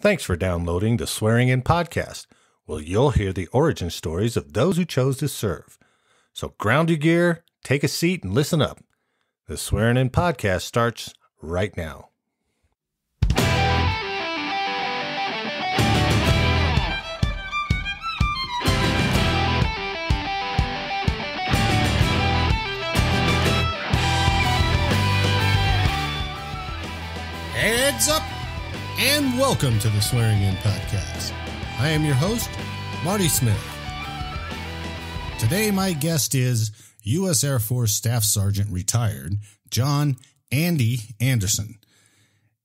Thanks for downloading the Swearing In Podcast, where you'll hear the origin stories of those who chose to serve. So ground your gear, take a seat, and listen up. The Swearing In Podcast starts right now. Heads up, and welcome to the Swearing In Podcast. I am your host, Marty Smith. Today, my guest is U.S. Air Force Staff Sergeant retired, John Andy Anderson.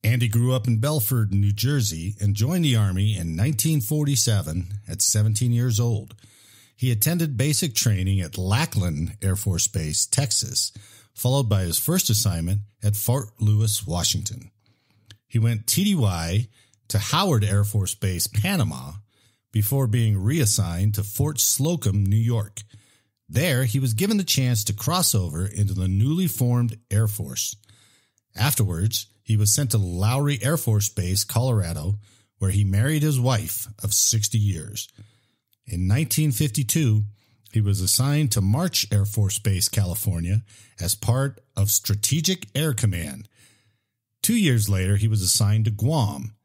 Andy grew up in Belford, New Jersey, and joined the Army in 1947 at 17 years old. He attended basic training at Lackland Air Force Base, Texas, followed by his first assignment at Fort Lewis, Washington. He went TDY to Howard Air Force Base, Panama, before being reassigned to Fort Slocum, New York. There, he was given the chance to cross over into the newly formed Air Force. Afterwards, he was sent to Lowry Air Force Base, Colorado, where he married his wife of 60 years. In 1952, he was assigned to March Air Force Base, California, as part of Strategic Air Command. 2 years later, he was assigned to Guam.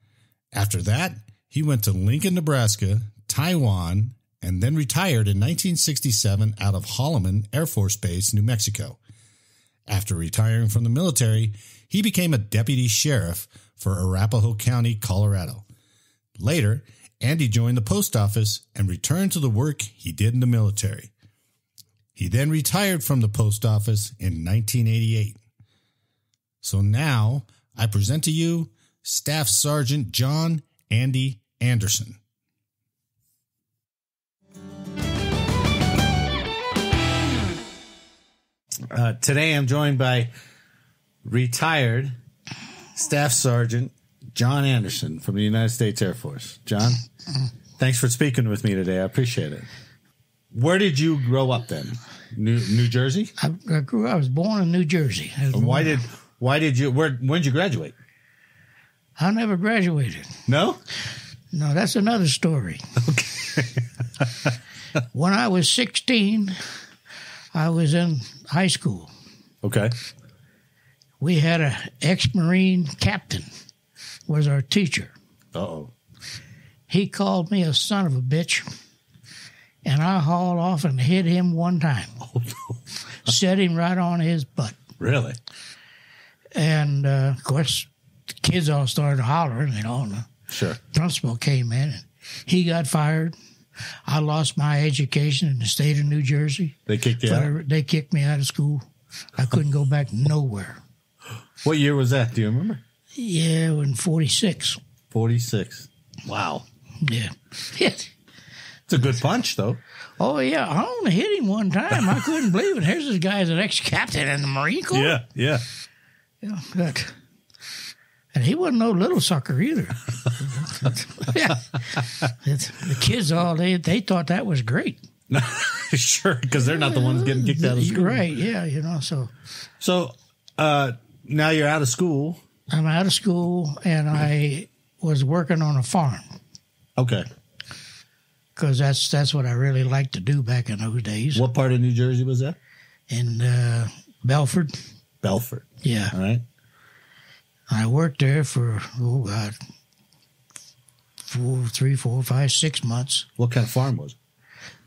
After that, he went to Lincoln, Nebraska, Taiwan, and then retired in 1967 out of Holloman Air Force Base, New Mexico. After retiring from the military, he became a deputy sheriff for Arapahoe County, Colorado. Later, Andy joined the post office and returned to the work he did in the military. He then retired from the post office in 1988. So now, I present to you Staff Sergeant John Andy Anderson. Today I'm joined by retired Staff Sergeant John Anderson from the United States Air Force. John, thanks for speaking with me today. I appreciate it. Where did you grow up then? New Jersey? I was born in New Jersey. When did you graduate? I never graduated. No? No, that's another story. Okay. When I was 16, I was in high school. Okay. We had an ex-Marine captain was our teacher. Uh-oh. He called me a son of a bitch, and I hauled off and hit him one time. Oh, no. Set him right on his butt. Really? And, of course, the kids all started hollering, and the Sure. principal came in, and he got fired. I lost my education in the state of New Jersey. They kicked you out? They kicked me out of school. I couldn't go back nowhere. What year was that? Do you remember? Yeah, in 46. 46. Wow. Yeah. It's a good punch, though. Oh, yeah. I only hit him one time. I couldn't believe it. Here's this guy as an ex-captain in the Marine Corps. Yeah. Yeah, good. And he wasn't no little sucker either. Yeah. The kids they thought that was great. Sure, because they're not the ones getting kicked out of school. Right, yeah, So now you're out of school. I'm out of school, and I was working on a farm. Okay. Because that's what I really liked to do back in those days. What part of New Jersey was that? In Belford. Belford. Yeah. All right. I worked there for, 3, 4, 5, 6 months. What kind of farm was it?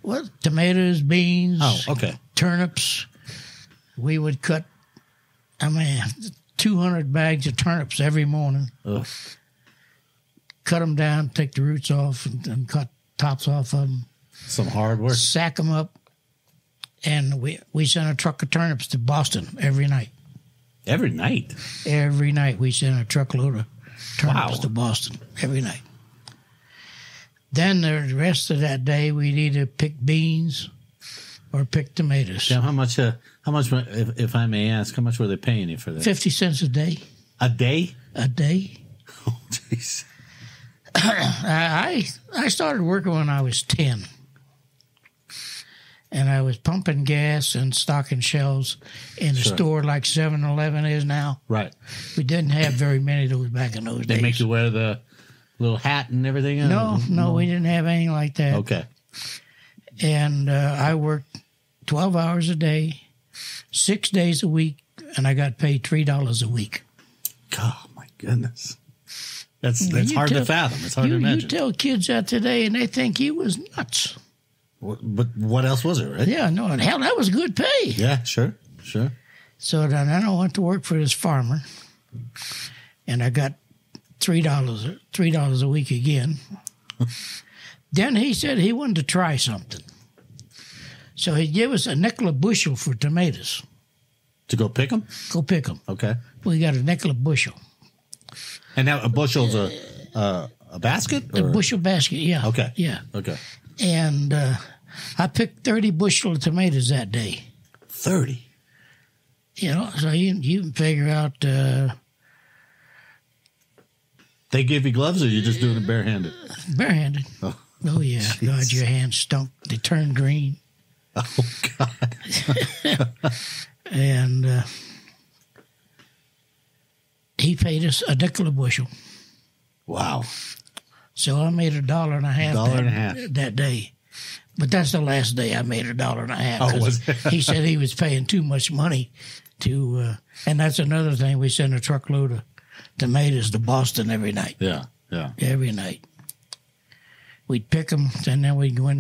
Well, tomatoes, beans, okay. turnips. We would cut, 200 bags of turnips every morning. Ugh. Cut them down, take the roots off, and cut tops off of them. Some hard work. Sack them up, and we sent a truck of turnips to Boston every night. Every night? Every night we sent a truckload of turnips Wow. to Boston every night. Then the rest of that day, we'd either pick beans or pick tomatoes. Now, how much, if I may ask, how much were they paying you for that? 50 cents a day. A day? A day. Oh, jeez. I started working when I was 10. And I was pumping gas and stocking shelves in a store like 7-Eleven is now. Right. We didn't have very many of those back in those days. They make you wear the little hat and everything? No, we didn't have anything like that. Okay. And I worked 12 hours a day, 6 days a week, and I got paid $3 a week. Oh, my goodness. That's hard to fathom. It's hard to imagine. You tell kids that today, and they think you was nuts. But what else was it, right? Yeah, no, and hell, that was good pay. Yeah, sure. So then I went to work for this farmer, and I got $3 a week again. Then he said he wanted to try something. So he gave us a nickel a bushel for tomatoes. To go pick them? Go pick them. Okay. We got a nickel a bushel. And now a bushel's a basket? Or? A bushel basket, yeah. Okay. Yeah. Okay. And I picked 30 bushel of tomatoes that day. 30? You know, so you can figure out. They give you gloves, or you're just doing it barehanded? Barehanded. Oh yeah. Geez. God, your hands stunk. They turned green. Oh, God. And he paid us a nickel a bushel. Wow. So I made $1.50 that day. But that's the last day I made $1.50. Oh, was it? He said he was paying too much money to, and that's another thing. We send a truckload of tomatoes to Boston every night. Yeah. Every night. We'd pick them, and then we'd go in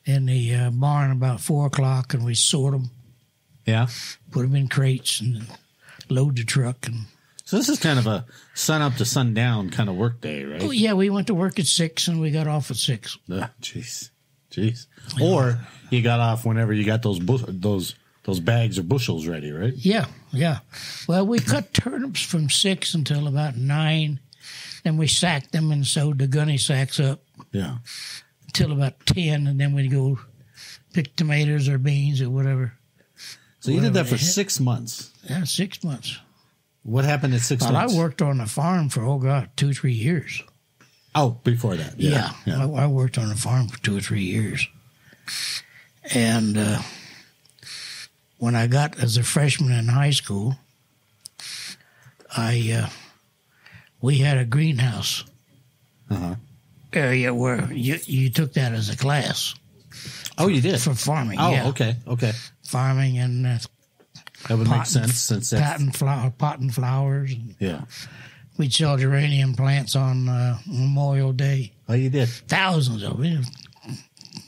the barn about 4 o'clock, and we'd sort them. Yeah. Put them in crates and load the truck. And so this is kind of a sun up to sundown kind of work day, right? oh yeah, we went to work at 6 and we got off at 6. Jeez. Or you got off whenever you got those bags or bushels ready, right? Yeah. Well, we cut turnips from 6 until about 9. Then we sacked them and sewed the gunny sacks up. Yeah. Until about 10, and then we'd go pick tomatoes or beans or whatever. So you did that for 6 months? Yeah, 6 months. What happened at 6 months? I worked on the farm for, 2-3 years. Oh, before that. Yeah. I worked on the farm for 2 or 3 years. And when I got as a freshman in high school, we had a greenhouse area where you took that as a class. Oh, you did? For farming, oh, yeah. Okay. Farming and that would make sense since that's... potting flowers. And yeah. We'd sell geranium plants on Memorial Day. Oh, you did? Thousands of them.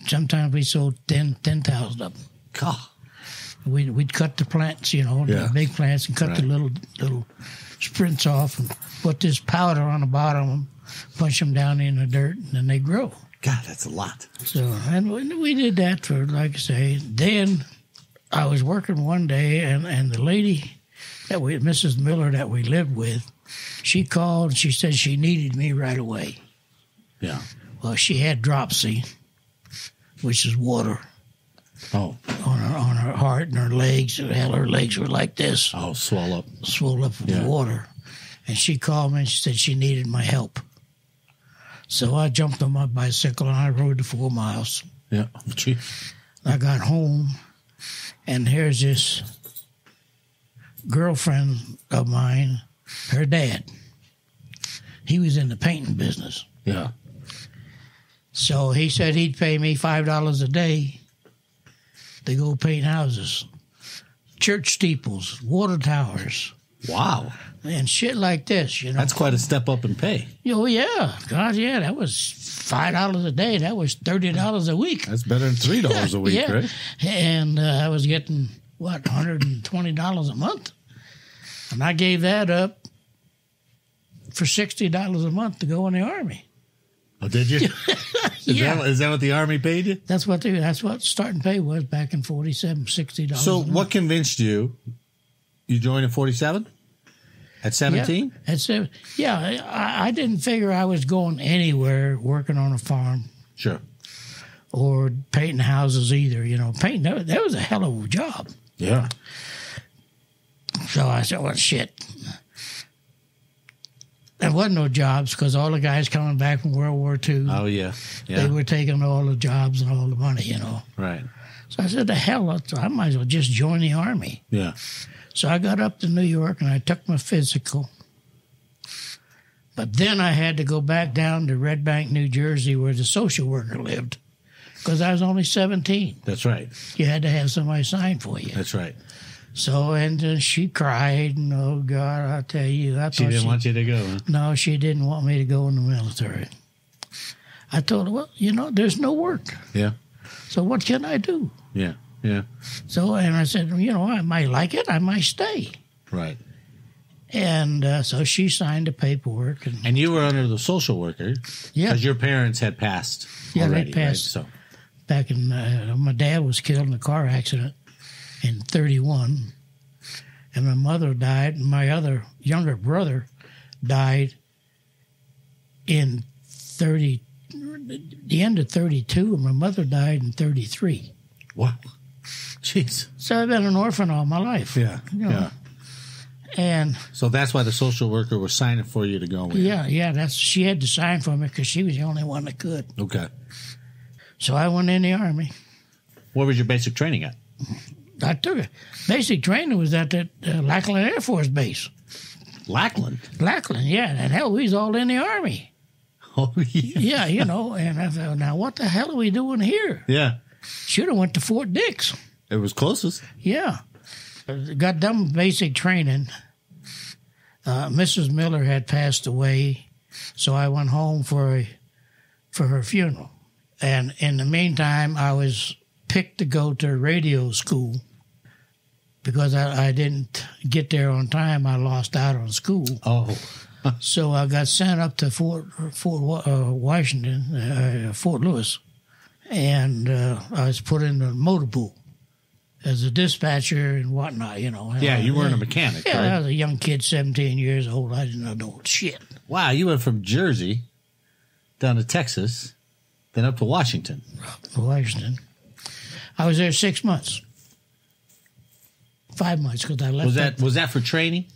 Sometimes we sold 10,000 of them. God. We'd cut the plants, the big plants, and cut the little sprints off and put this powder on the bottom of them, punch them down in the dirt, and then they grow. God, that's a lot. So, and we did that for, like I say. Then I was working one day, and the lady, Mrs. Miller, that we lived with, she called and she said she needed me right away. Yeah. Well, she had dropsy, which is water. Oh. On her heart and her legs. Hell, her legs were like this. Oh, swell up with water. And she called me and she said she needed my help. So I jumped on my bicycle and I rode the 4 miles. Yeah. Gee. I got home, and here's this girlfriend of mine, her dad. He was in the painting business. Yeah. So he said he'd pay me $5 a day to go paint houses, church steeples, water towers. Wow. And shit like this, That's quite a step up in pay. Oh, yeah. God, yeah. That was $5 a day. That was $30 a week. That's better than $3 a week, yeah. Right? And I was getting, $120 a month? And I gave that up for $60 a month to go in the Army. Oh, did you? Yeah. Is that what the Army paid you? That's what starting pay was back in 47, $60. So what convinced you? You joined in 47? At 17? Yeah, I didn't figure I was going anywhere working on a farm. Sure. Or painting houses either. Painting, that was a hell of a job. Yeah. So I said, well, shit. There wasn't no jobs because all the guys coming back from World War II. Oh, yeah. They were taking all the jobs and all the money, Right. So I said, the hell, I might as well just join the Army. Yeah. So I got up to New York and I took my physical. But then I had to go back down to Red Bank, New Jersey, where the social worker lived, because I was only 17. That's right. You had to have somebody sign for you. That's right. So, and she cried, and oh, God, I tell you. She didn't want you to go, huh? No, she didn't want me to go in the military. I told her, well, there's no work. Yeah. So what can I do? Yeah, yeah. So, and I said, I might like it. I might stay. Right. And so she signed the paperwork. And you were under the social worker. Yeah. Because your parents had passed Yeah, already, they passed. Right? So. Back in, my dad was killed in a car accident in 1931. And my mother died. And my other younger brother died in the end of 1932. And my mother died in 1933. Wow. Jeez. So I've been an orphan all my life. Yeah, Yeah. And so that's why the social worker was signing for you to go in. yeah, she had to sign for me because she was the only one that could. Okay. So I went in the Army. What was your basic training at? I took it. Basic training was at the Lackland Air Force Base. Lackland? Lackland, yeah. And hell, we was all in the Army. Oh, yeah. Yeah, and I thought, now what the hell are we doing here? Yeah. Should have went to Fort Dix. It was closest. Yeah. Got done with basic training. Mrs. Miller had passed away, so I went home for her funeral. And in the meantime, I was picked to go to radio school because I didn't get there on time. I lost out on school. Oh. So I got sent up to Fort Washington, Fort Lewis, and I was put in the motor pool as a dispatcher and whatnot, Yeah, you weren't a mechanic, yeah, right? I was a young kid, 17 years old. I didn't know shit. Wow, you went from Jersey down to Texas, then up to Washington. Washington. I was there 6 months. 5 months because I left. Was that for training?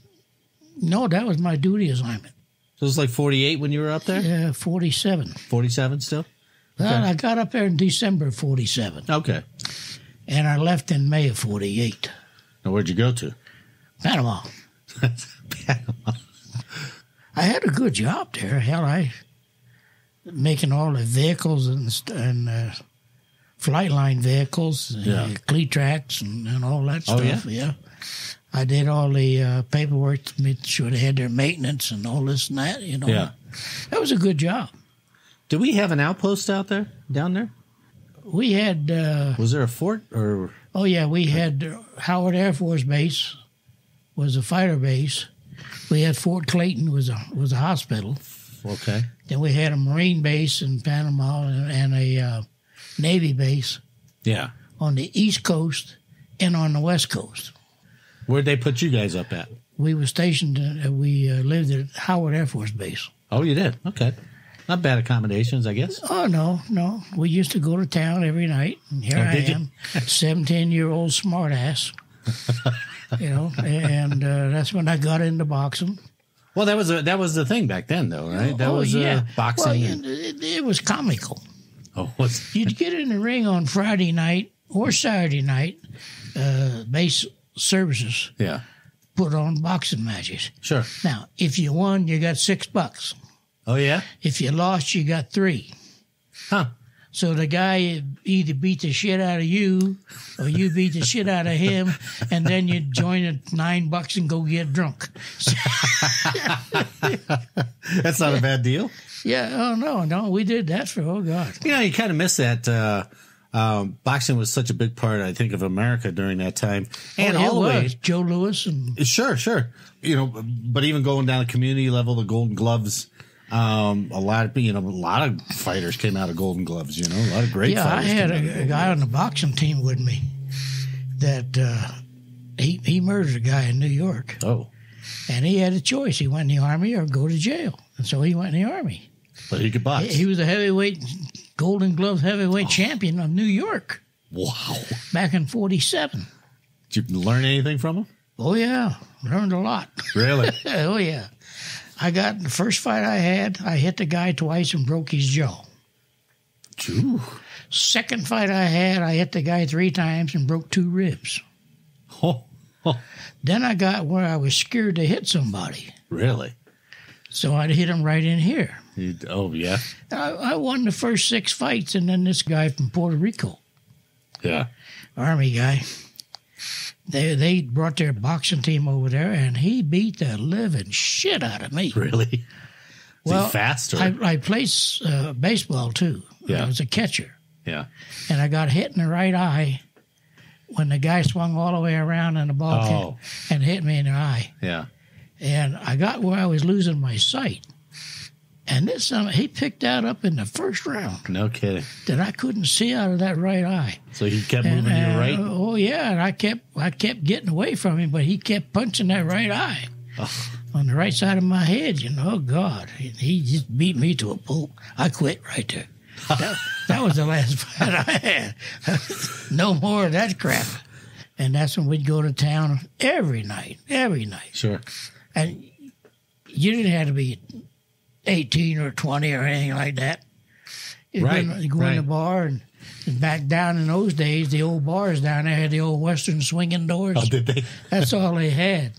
No, that was my duty assignment. So it was like 48 when you were up there? Yeah, 47. 47 still? Well, Okay. I got up there in December of 47. Okay. And I left in May of 48. Now, where'd you go to? Panama. Panama. I had a good job there. Hell, making all the vehicles and flight line vehicles, cleat tracks and all that Oh, stuff. Yeah. I did all the paperwork to make sure they had their maintenance and all this and that. Yeah. That was a good job. Did we have an outpost down there? We had. Was there a fort or? Oh yeah, we had Howard Air Force Base was a fighter base. We had Fort Clayton was a hospital. Okay. Then we had a Marine base in Panama and a Navy base. Yeah. On the East Coast and on the West Coast. Where'd they put you guys up at? We were stationed. We lived at Howard Air Force Base. Oh, you did? Okay. Not bad accommodations, I guess. Oh, no. We used to go to town every night. And here I am, 17-year-old smartass. And that's when I got into boxing. Well, that was the thing back then, though, right? That was boxing. Well, it was comical. Oh, what's... You'd get in the ring on Friday night or Saturday night, base services. Yeah. Put on boxing matches. Sure. Now, if you won, you got $6. Oh, yeah? If you lost, you got $3. Huh. So the guy either beat the shit out of you or you beat the shit out of him, and then you join at $9 and go get drunk. That's not a bad deal. Yeah, oh, no, we did that for, oh, God. You kind of miss that. Boxing was such a big part, I think, of America during that time. And all the way. Joe Louis. And Sure. But even going down the community level, the Golden Gloves, a lot of fighters came out of Golden Gloves, a lot of great fighters. Yeah, I had a guy on the boxing team with me that he murdered a guy in New York. Oh. And he had a choice. He went in the Army or go to jail. And so he went in the Army. But he could box. He was a heavyweight, Golden Glove heavyweight champion of New York. Wow. Back in 47. Did you learn anything from him? Oh, yeah. Learned a lot. Really? Oh, yeah. The first fight I had, I hit the guy twice and broke his jaw. Ooh. Second fight I had, I hit the guy 3 times and broke 2 ribs. Oh. Then I got where I was scared to hit somebody. Really? So I'd hit him right in here. Oh, yeah? I won the first 6 fights, and then this guy from Puerto Rico, Yeah. Army guy, they brought their boxing team over there, and he beat the living shit out of me. Really? Well, he fast? Or? I played baseball, too. Yeah. I was a catcher. Yeah. And I got hit in the right eye when the guy swung all the way around and the ball came and hit me in the eye. Yeah. And I got where I was losing my sight. And this time, he picked that up in the first round. No kidding. That I couldn't see out of that right eye. So he kept moving your right? Oh, yeah. And I kept getting away from him, but he kept punching that right eye. Oh. On the right side of my head, you know. Oh, God. He just beat me to a pulp. I quit right there. That was the last fight I had. No more of that crap. And that's when we'd go to town every night. Sure. And you didn't have to be 18 or 20 or anything like that. You go in the bar, and back down in those days, the old bars down there had the old Western swinging doors. Oh, did they? That's all they had.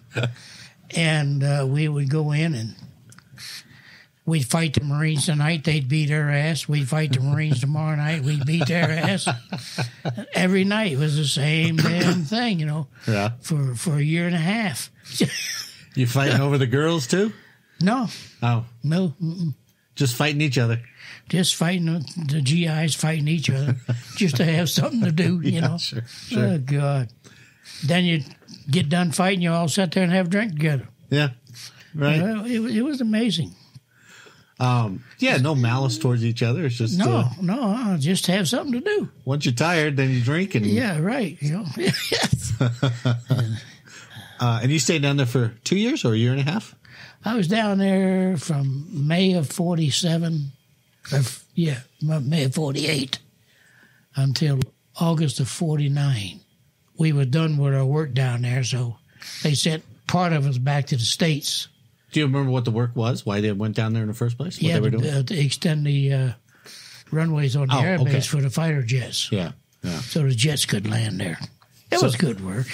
And we would go in and we'd fight the Marines tonight. They'd beat our ass. We'd fight the Marines tomorrow night. We'd beat their ass. Every night was the same damn thing, you know, for a year and a half. You fighting over the girls, too? No. Oh. No. Mm-mm. Just fighting each other. Just fighting the GIs, fighting each other, just to have something to do, you know. Sure. Oh, God. Then you get done fighting, you all sit there and have a drink together. Yeah. Right. Well, it was amazing. No malice towards each other. It's just no, just have something to do. Once you're tired, then you drink and right. You know, yes. And you stayed down there for 2 years or a year and a half? I was down there from May of 47, May of 48, until August of 49. We were done with our work down there, so they sent part of us back to the States. Do you remember what the work was? Why they went down there in the first place? What they were doing? To extend the runways on the air base for the fighter jets. Yeah. So the jets could land there. It was good work.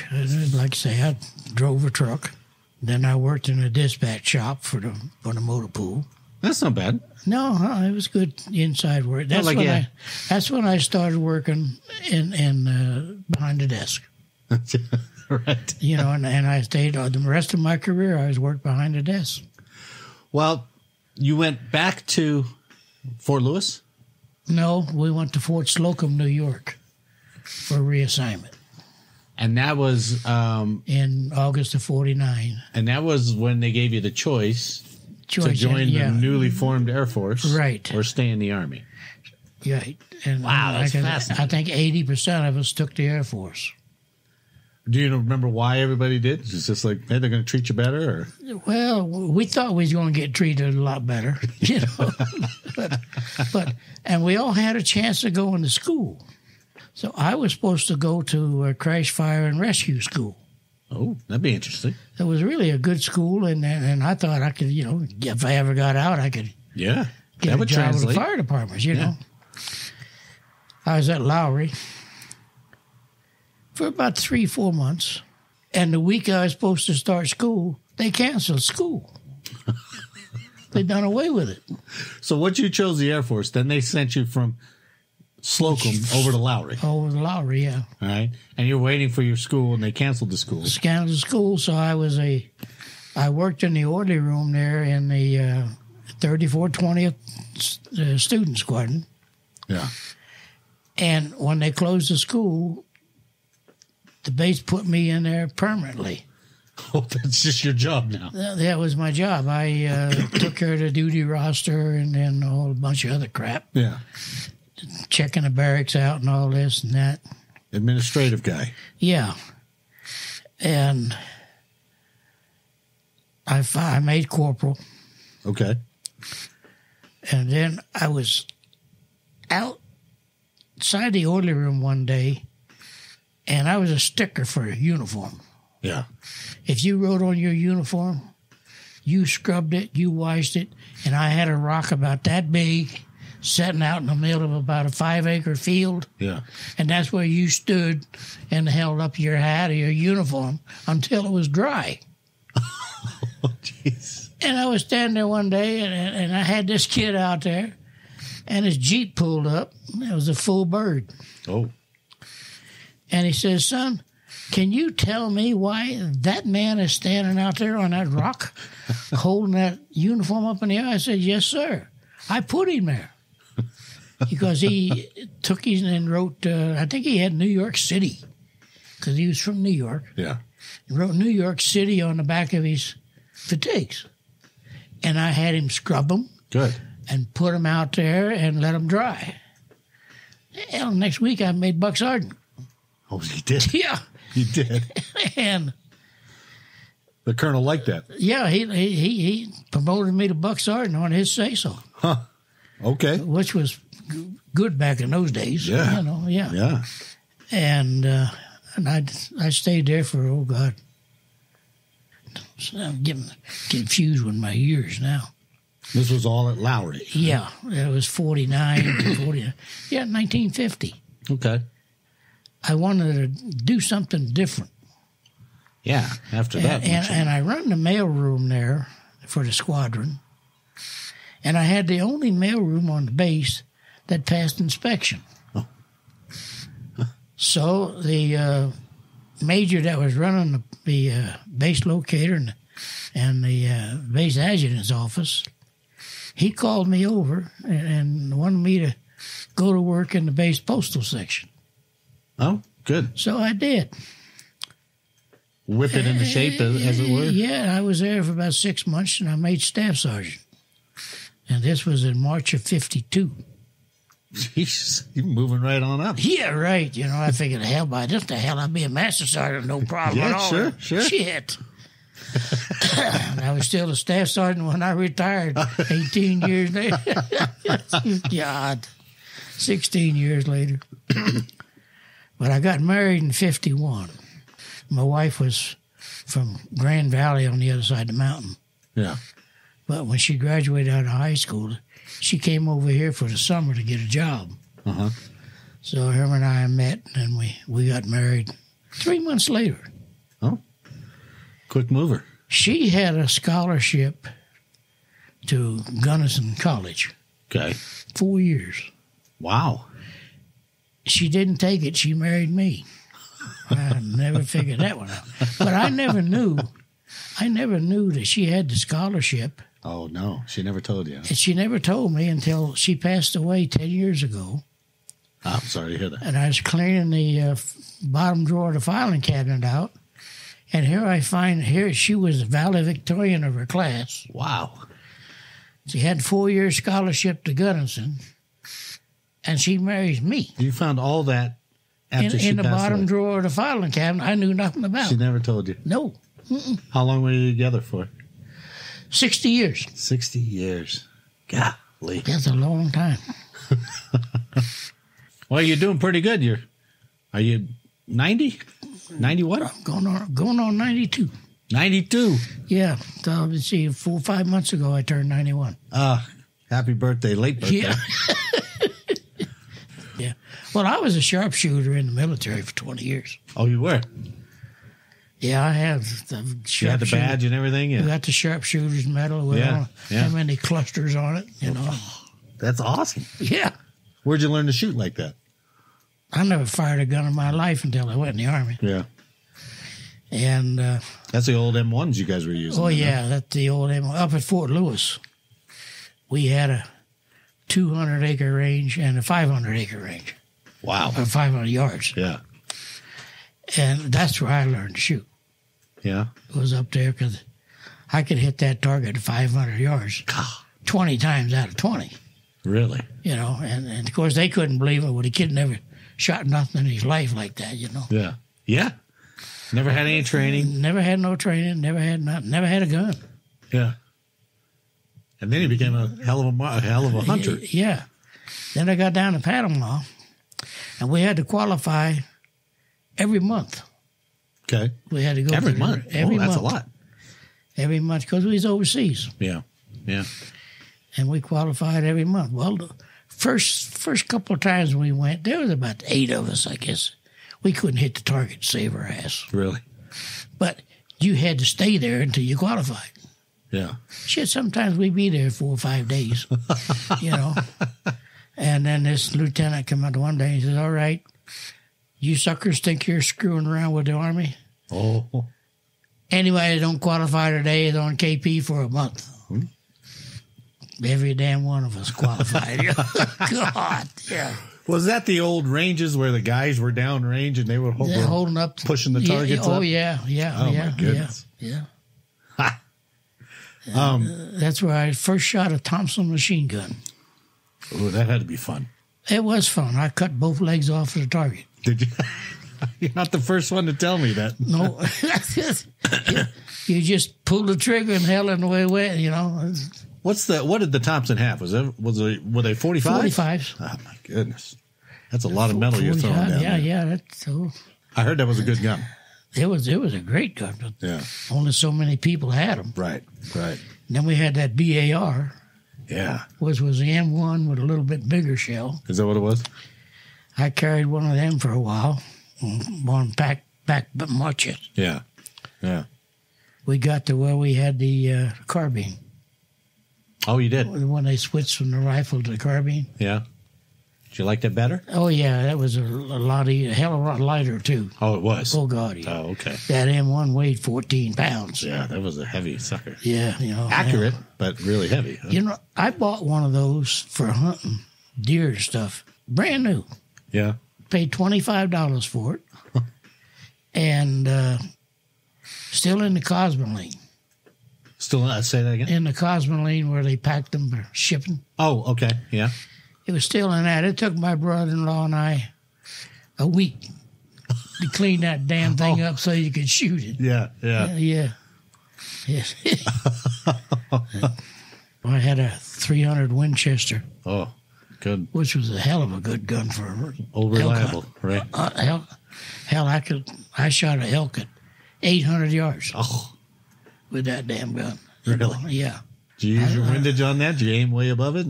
Like I say, I drove a truck. Then I worked in a dispatch shop for the motor pool. That's not bad. No, it was good inside work. That's when I started working in behind the desk. Right. You know, and I stayed the rest of my career. I was worked behind the desk. Well, you went back to Fort Lewis? No, we went to Fort Slocum, New York, for reassignment. And that was in August of 49. And that was when they gave you the choice to join the newly formed Air Force, right, or stay in the Army. Right. And wow, that's fascinating. I think 80% of us took the Air Force. Do you remember why everybody did? It's just like, hey, they're going to treat you better? Or? Well, we thought we was going to get treated a lot better, you know. but we all had a chance to go into school. So I was supposed to go to crash, fire, and rescue school. Oh, that'd be interesting. It was really a good school, and I thought I could, you know, if I ever got out, I could get a job with the fire departments, you know. I was at Lowry for about 3-4 months, and the week I was supposed to start school, they canceled school. They done away with it. So once you chose the Air Force, then they sent you from Slocum over to Lowry. Over to Lowry, yeah. All right. And you're waiting for your school, and they canceled the school. Canceled the school, so I worked in the orderly room there in the 3420th Student Squadron. Yeah. And when they closed the school, the base put me in there permanently. Oh, that's just your job now. That was my job. I took care of the duty roster and a whole bunch of other crap. Yeah. Checking the barracks out and all this and that. Administrative guy. Yeah. And I made corporal. Okay. And then I was outside the orderly room one day, and I was a sticker for a uniform. Yeah. If you wrote on your uniform, you scrubbed it, you washed it, and I had a rock about that big sitting out in the middle of about a 5-acre field. Yeah. And that's where you stood and held up your hat or your uniform until it was dry. Oh, jeez. And I was standing there one day, and I had this kid out there, and his Jeep pulled up. It was a full bird. Oh. And he says, son, can you tell me why that man is standing out there on that rock holding that uniform up in the air? I said, yes, sir. I put him there. Because he took his and wrote, I think he had New York City, because he was from New York. Yeah. He wrote New York City on the back of his fatigues. And I had him scrub them. Good. And put them out there and let them dry. Hell, next week I made Buck Sergeant. Oh, you did? Yeah. You did? And the colonel liked that? Yeah, he promoted me to Buck Sergeant on his say-so. Huh. Okay. Which was good back in those days. Yeah. You know, yeah. Yeah. And I stayed there for, oh, God. So I'm getting confused with my years now. This was all at Lowry? Yeah. It was 49 to 49. Yeah, 1950. Okay. I wanted to do something different. Yeah, after that. And I run the mail room there for the squadron. And I had the only mail room on the base that passed inspection. Oh. So the major that was running the base locator and the base adjutant's office, he called me over and wanted me to go to work in the base postal section. Oh, good. So I did. Whip it into shape, as it were? Yeah, I was there for about 6 months, and I made staff sergeant. And this was in March of 52. Jeez, you're moving right on up. Yeah, right. You know, I figured, hell, by this, the hell, I'd be a master sergeant, no problem at all. Yeah, sure. Shit. And I was still a staff sergeant when I retired 18 years later. God, 16 years later. But I got married in 51. My wife was from Grand Valley on the other side of the mountain. Yeah. But when she graduated out of high school, she came over here for the summer to get a job. Uh-huh. So her and I met, and we got married 3 months later. Oh, quick mover. She had a scholarship to Gunnison College. Okay. 4 years. Wow. She didn't take it. She married me. I never figured that one out. But I never knew that she had the scholarship. Oh, no. She never told you. And she never told me until she passed away 10 years ago. Oh, I'm sorry to hear that. And I was cleaning the bottom drawer of the filing cabinet out. And here she was the valedictorian of her class. Wow. She had 4-year scholarship to Gunnison. And she marries me. You found all that after she in the passed bottom away. drawer of the filing cabinet I knew nothing about. She never told you? No. Mm-mm. How long were you together for? 60 years. 60 years. Golly. That's a long time. Well, you're doing pretty good. Are you 90? 90 what? Going on 92. 92. Yeah. So, let's see, 4 or 5 months ago I turned 91. Happy birthday, late birthday. Yeah. Yeah. Well, I was a sharpshooter in the military for 20 years. Oh, you were? Yeah, I have the sharpshooter. You had the badge and everything? I got the sharpshooter's medal with how many clusters on it, you know. That's awesome. Yeah. Where'd you learn to shoot like that? I never fired a gun in my life until I went in the Army. Yeah. And that's the old M1s you guys were using. Oh, yeah, that's the old M1. Up at Fort Lewis, we had a 200-acre range and a 500-acre range. Wow. Or 500 yards. Yeah. And that's where I learned to shoot. Yeah. It was up there because I could hit that target at 500 yards 20 times out of 20. Really? You know, and of course they couldn't believe it. Well, the kid never shot nothing in his life like that, you know. Yeah. Yeah. Never had any training. Never had no training. Never had nothing. Never had a gun. Yeah. And then he became a hell of a hunter. Yeah. Then I got down to Panama, and we had to qualify every month. Okay. We had to go every month. Every month. That's a lot. Every month because we was overseas. Yeah. Yeah. And we qualified every month. Well, the first couple of times we went, there was about 8 of us, I guess. We couldn't hit the target to save our ass. Really? But you had to stay there until you qualified. Yeah. Shit, sometimes we be there 4 or 5 days, you know. And then this lieutenant come out one day and he says, all right, you suckers think you're screwing around with the Army? Oh. Anybody that don't qualify today is on KP for a month. Every damn one of us qualified. God, yeah. Was that the old ranges where the guys were down range and they were holding up, pushing the targets up? Oh, yeah. Oh, my goodness. Yeah. That's where I first shot a Thompson machine gun. Oh, that had to be fun. It was fun. I cut both legs off of the target. Did you? You're not the first one to tell me that. No. You just pulled the trigger and held it away wet, you know. What did the Thompson have? Were they 45s? 45s. Oh, my goodness. That's a lot of metal you're throwing down there. Yeah, that's so. I heard that was a good gun. It was a great gun, but only so many people had them. Right. And then we had that BAR. Yeah. Which was the M1 with a little bit bigger shell. Is that what it was? I carried one of them for a while. One back much it. Yeah. We got to where we had the carbine. Oh, you did? When they switched from the rifle to the carbine. Yeah. Did you like that better? Oh, yeah. That was a hell of a lot lighter, too. Oh, it was? Oh, God, yeah. Oh, okay. That M1 weighed 14 pounds. Yeah, that was a heavy sucker. Yeah, you know. Accurate, but really heavy. Huh? You know, I bought one of those for hunting deer and stuff. Brand new. Yeah. Paid $25 for it. And still in the Cosmoline. Still, say that again? In the Cosmoline where they packed them for shipping. Oh, okay. Yeah. It was still in that. It took my brother-in-law and I a week to clean that damn thing up so you could shoot it. Yeah. Yes. I had a 300 Winchester. Oh, good. Which was a hell of a good gun for old reliable, right? Hell, I shot an elk at 800 yards. Oh. With that damn gun. Really? Yeah. Did you use your windage on that? Did you aim way above it?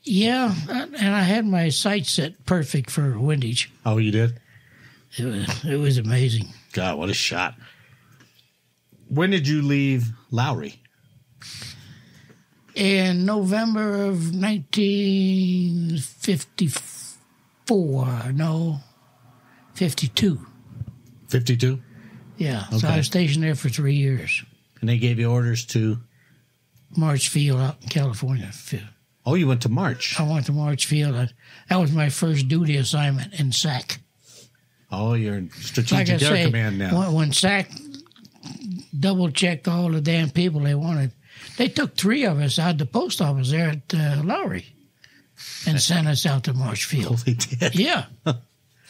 Yeah, and I had my sight set perfect for windage. Oh, you did? It was amazing. God, what a shot. When did you leave Lowry? In November of 1954. No, 52. 52? Yeah, okay. So I was stationed there for 3 years. And they gave you orders to? March Field out in California. Oh, you went to March? I went to March Field. That was my first duty assignment in SAC. Oh, you're in Strategic Air Command now. When SAC double-checked all the damn people they wanted, they took 3 of us out of the post office there at Lowry and sent us out to March Field. Oh, they did? Yeah.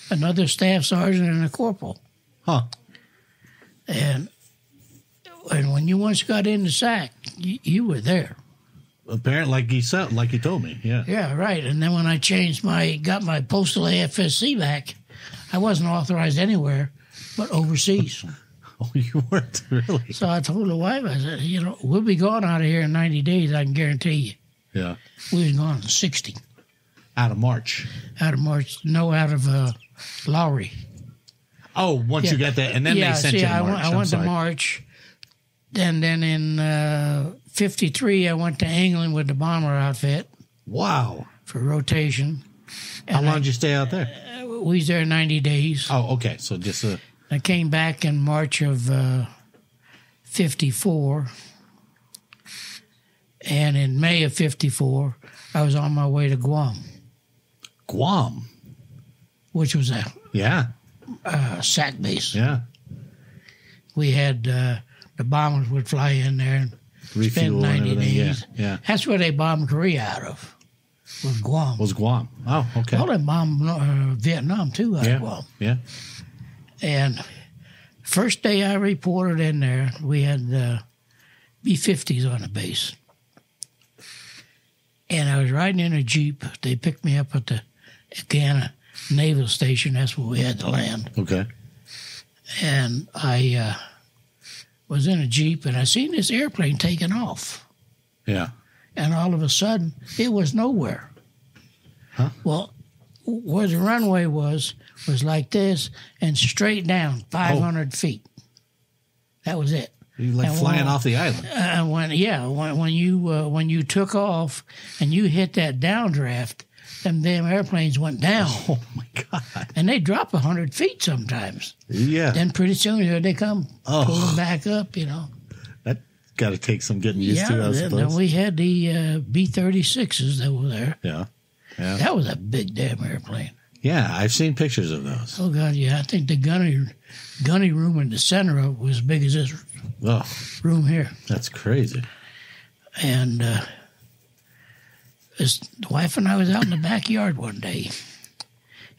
Another staff sergeant and a corporal. Huh. And when you once got into SAC, you were there. Apparently, like you told me, yeah. Yeah, right. And then when I got my postal AFSC back, I wasn't authorized anywhere but overseas. Oh, you weren't, really? So I told the wife, I said, we'll be gone out of here in 90 days, I can guarantee you. Yeah. We was gone in 60. Out of March? Out of Lowry. Oh, once you got that, and then they sent you to March. I went to March, and then in 53, I went to England with the bomber outfit. Wow. For rotation. How long did you stay out there? We was there 90 days. Oh, okay. So just I came back in March of 54. And in May of 54, I was on my way to Guam. Guam? Which was a SAC base. Yeah. We had the bombers would fly in there and spend 90 days. Yeah. That's where they bombed Korea out of. Was Guam. Oh, okay. Well, they bombed Vietnam, too, out of Guam. Yeah. And first day I reported in there, we had B-50s on the base. And I was riding in a Jeep. They picked me up at the Ghana Naval Station. That's where we had to land. Okay. And I was in a Jeep, and I seen this airplane taking off. Yeah. And all of a sudden, it was nowhere. Huh? Well, where the runway was like this and straight down 500 feet. That was it. You like flying off the island. When you took off and you hit that downdraft, them damn airplanes went down. Oh my God! And they drop 100 feet sometimes. Yeah. Then pretty soon here they come, pulling back up. That got to take some getting used to, I suppose. Then we had the B-36s that were there. Yeah. That was a big damn airplane. Yeah, I've seen pictures of those. Oh God, yeah! I think the gunny room in the center of it was as big as this room here. That's crazy. And the wife and I was out in the backyard one day,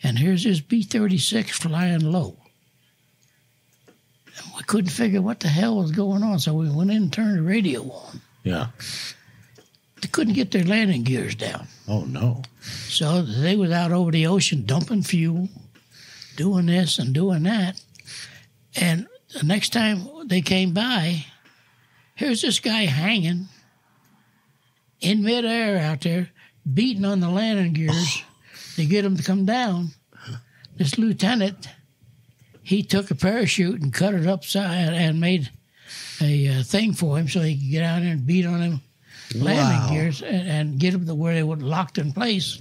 and here's this B-36 flying low. And we couldn't figure what the hell was going on, so we went in and turned the radio on. Yeah. They couldn't get their landing gears down. Oh, no. So they was out over the ocean dumping fuel, doing this and doing that. And the next time they came by, here's this guy hanging in midair out there, beating on the landing gears to get him to come down. This lieutenant, he took a parachute and cut it upside and made a thing for him so he could get out there and beat on him landing gears and get him to where they would locked in place.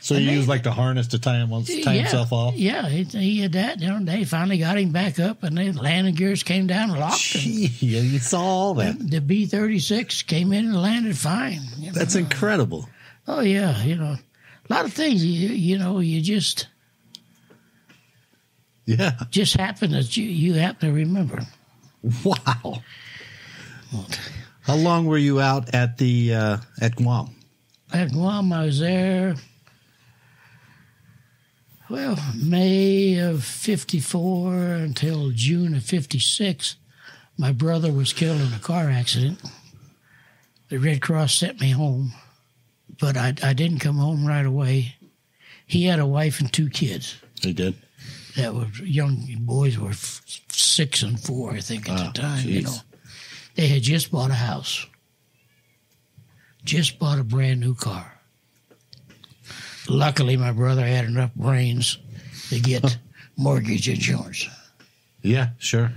So you used like the harness to tie himself off? Yeah, he had that. They finally got him back up, and the landing gears came down and locked him. Yeah, you saw all that. The B-36 came in and landed fine. That's incredible. Oh, yeah. A lot of things, you just... Yeah. Just happen that you happen to remember. Wow. How long were you out at Guam? At Guam, I was there, May of 54 until June of 56. My brother was killed in a car accident. The Red Cross sent me home, but I didn't come home right away. He had a wife and 2 kids. He did? That were young boys, were 6 and 4, I think, at the time. Geez. They had just bought a house, just bought a brand new car. Luckily, my brother had enough brains to get mortgage insurance. Yeah, sure.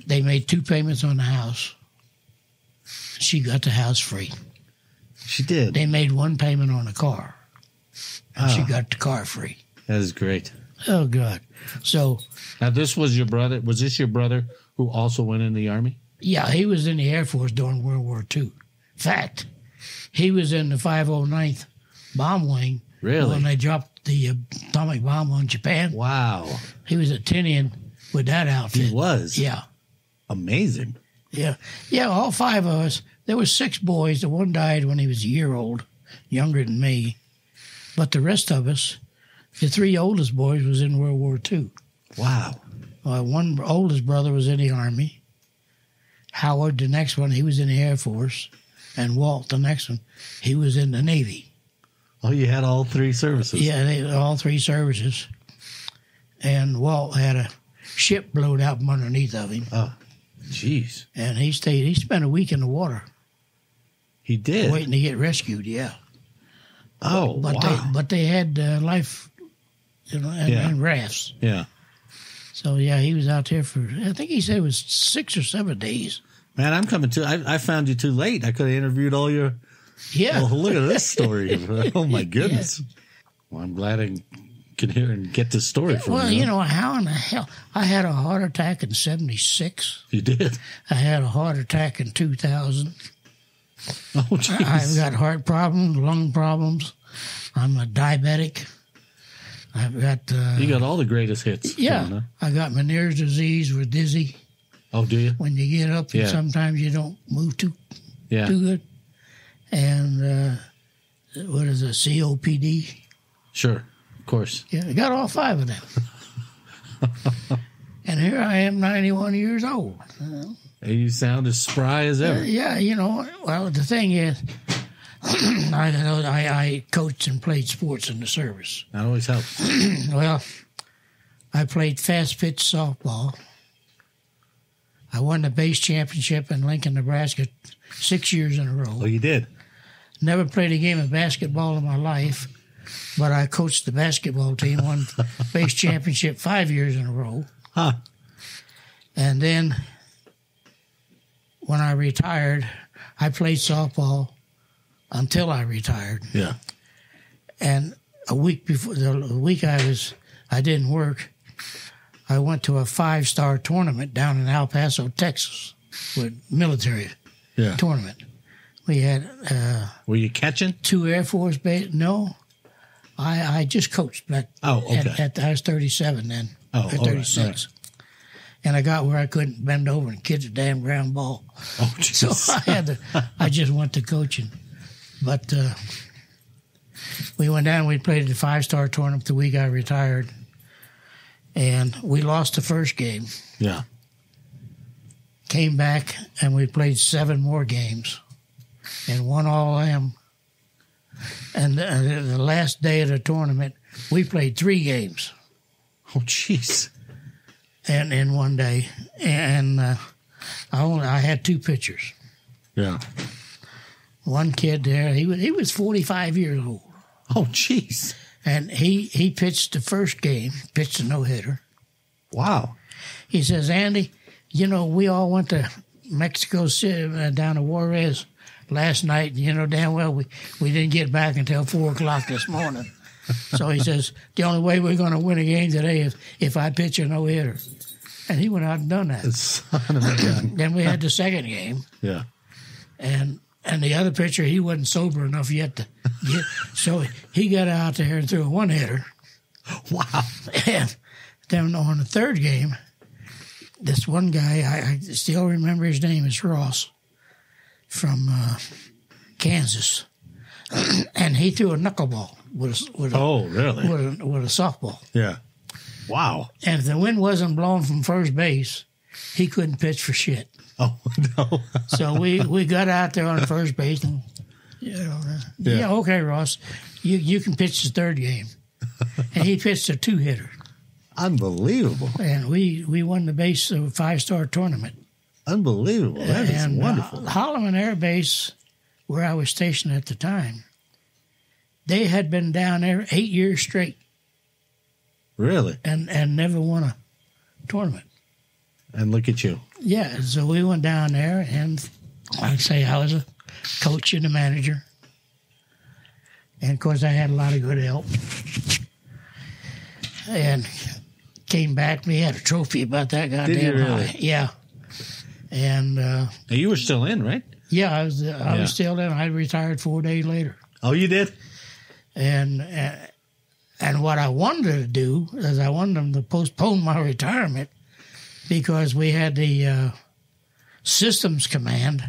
They made 2 payments on the house. She got the house free. She did? They made 1 payment on the car, and she got the car free. That is great. Oh, God. So now, this was your brother. Was this your brother who also went in the Army? Yeah, he was in the Air Force during World War II. In fact, he was in the 509th Bomb Wing. Really? When they dropped the atomic bomb on Japan. Wow. He was at Tinian with that outfit. He was? Yeah. Amazing. Yeah. Yeah, all 5 of us. There was 6 boys. The one died when he was a year old, younger than me. But the rest of us, the 3 oldest boys was in World War II. Wow. One oldest brother was in the Army. Howard, the next one, he was in the Air Force. And Walt, the next one, he was in the Navy. Oh, you had all 3 services. Yeah, all 3 services. And Walt had a ship blown out from underneath of him. Oh, jeez. And he spent a week in the water. He did? Waiting to get rescued, yeah. Oh, wow. But they had life, and rafts. Yeah. So, yeah, he was out there for, I think he said it was 6 or 7 days. Man, I'm coming too. I found you too late. I could have interviewed all your... Yeah. Oh, look at this story. Oh, my goodness. Yeah. Well, I'm glad I can hear and get this story from you. Well, how in the hell? I had a heart attack in 76. You did? I had a heart attack in 2000. Oh, jeez. I've got heart problems, lung problems. I'm a diabetic. I've got... you got all the greatest hits. Yeah. Huh? I got Meniere's disease. We're dizzy. Oh, do you? When you get up, and sometimes you don't move too good. And what is it, COPD? Sure, of course. Yeah, I got all 5 of them. And here I am, 91 years old. And you sound as spry as ever. Yeah, well, the thing is, I coached and played sports in the service. That always helps. Well, I played fast pitch softball. I won the base championship in Lincoln, Nebraska 6 years in a row. Oh, you did? Never played a game of basketball in my life, but I coached the basketball team, won base championship 5 years in a row. Huh. And then when I retired, I played softball until I retired. Yeah. And a week before, the week I didn't work, I went to a 5-star tournament down in El Paso, Texas, with military tournament. We had... Were you catching? 2 Air Force base. No. I just coached back. Oh, okay. I was 37 then. Oh, 36. all right. And I got where I couldn't bend over and catch a damn ground ball. Oh, Jesus. So I just went to coaching. But we went down, we played the 5-star tournament the week I retired. And we lost the first game. Yeah. Came back, and we played 7 more games. And won all of them. And the last day of the tournament, we played 3 games. Oh, jeez. And in one day. And I had 2 pitchers. Yeah. One kid there, he was 45 years old. Oh, jeez. And he pitched the first game, pitched a no-hitter. Wow. He says, Andy, we all went to Mexico City, down to Juarez last night. Damn well we didn't get back until 4 o'clock this morning. So he says, the only way we're going to win a game today is if I pitch a no-hitter. And he went out and done that. Son of a gun. Then we had the second game. Yeah. And the other pitcher, he wasn't sober enough yet to get. So he got out there and threw a 1-hitter. Wow. And then on the third game, this one guy, I still remember his name, is Ross from Kansas. And he threw a knuckleball with a softball. Yeah. Wow. And if the wind wasn't blowing from first base, he couldn't pitch for shit. Oh, no. So we got out there on first base and, okay, Ross, you can pitch the third game. And he pitched a 2-hitter. Unbelievable. And we won the base of a 5-star tournament. Unbelievable. That is wonderful. Holloman Air Base, where I was stationed at the time, they had been down there 8 years straight. Really? And never won a tournament. And look at you. Yeah, so we went down there, and like I say, I was a coach and a manager. And, of course, I had a lot of good help. And came back, we had a trophy about that goddamn Did you really? high. Yeah. And you were still in, right? Yeah, I was still in. I retired 4 days later. Oh, you did? And what I wanted to do is I wanted them to postpone my retirement because we had the Systems Command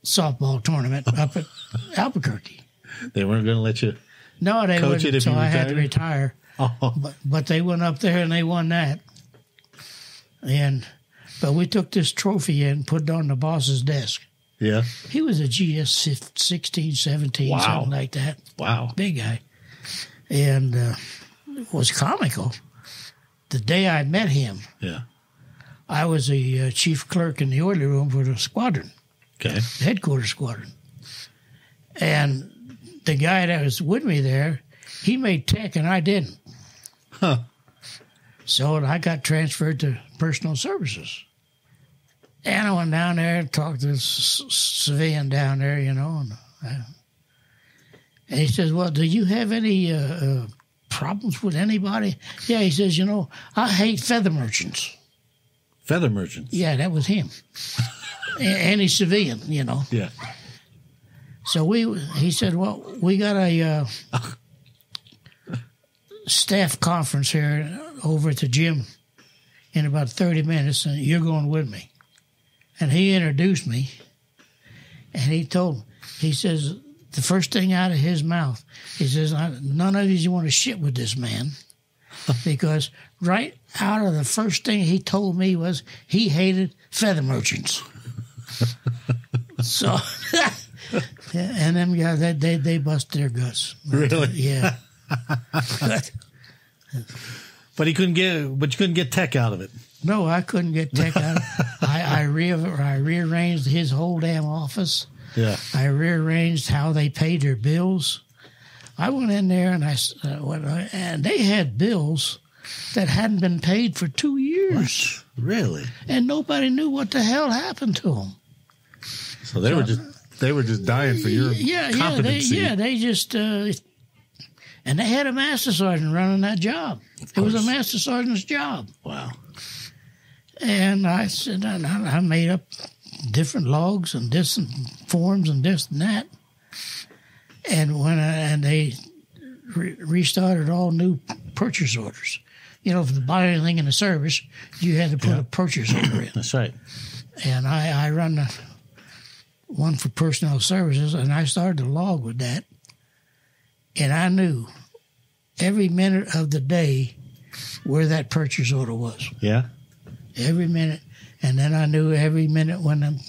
softball tournament up at Albuquerque. They weren't going to let you No, they coach wouldn't, it if so you I retired? had to retire. Oh. But they went up there and they won that. But we took this trophy in and put it on the boss's desk. Yeah. He was a GS 16, 17, something like that. Wow. Big guy. And it was comical. The day I met him, I was the chief clerk in the orderly room for the squadron. Okay. The headquarters squadron. And the guy that was with me there, he made tech and I didn't. Huh. So I got transferred to personal services. And I went down there and talked to this civilian down there, and he says, well, do you have any problems with anybody? Yeah, he says, I hate feather merchants. Feather merchants? Yeah, that was him. Any civilian, Yeah. So he said, well, we got a staff conference here over at the gym in about 30 minutes, and you're going with me. And he introduced me, and he says, the first thing out of his mouth, he says, none of you want to shit with this man, because right out of the first thing he told me was he hated feather merchants. So, and them guys, they bust their guts. Really? Yeah. But you couldn't get tech out of it. No, I couldn't get tech out of it. I rearranged his whole damn office. Yeah. I rearranged how they paid their bills. I went in there and and they had bills that hadn't been paid for 2 years. What? Really? And nobody knew what the hell happened to them. So they were just dying for your competency. They just and they had a master sergeant running that job. It was a master sergeant's job. Wow. And I said, I made up different logs and different forms and this and that. And they restarted all new purchase orders. You know, if you buy anything in the service, you had to put a purchase order in. That's right. And I run the one for personnel services, and I started to log with that. And I knew every minute of the day where that purchase order was. Yeah? Every minute. And then I knew every minute when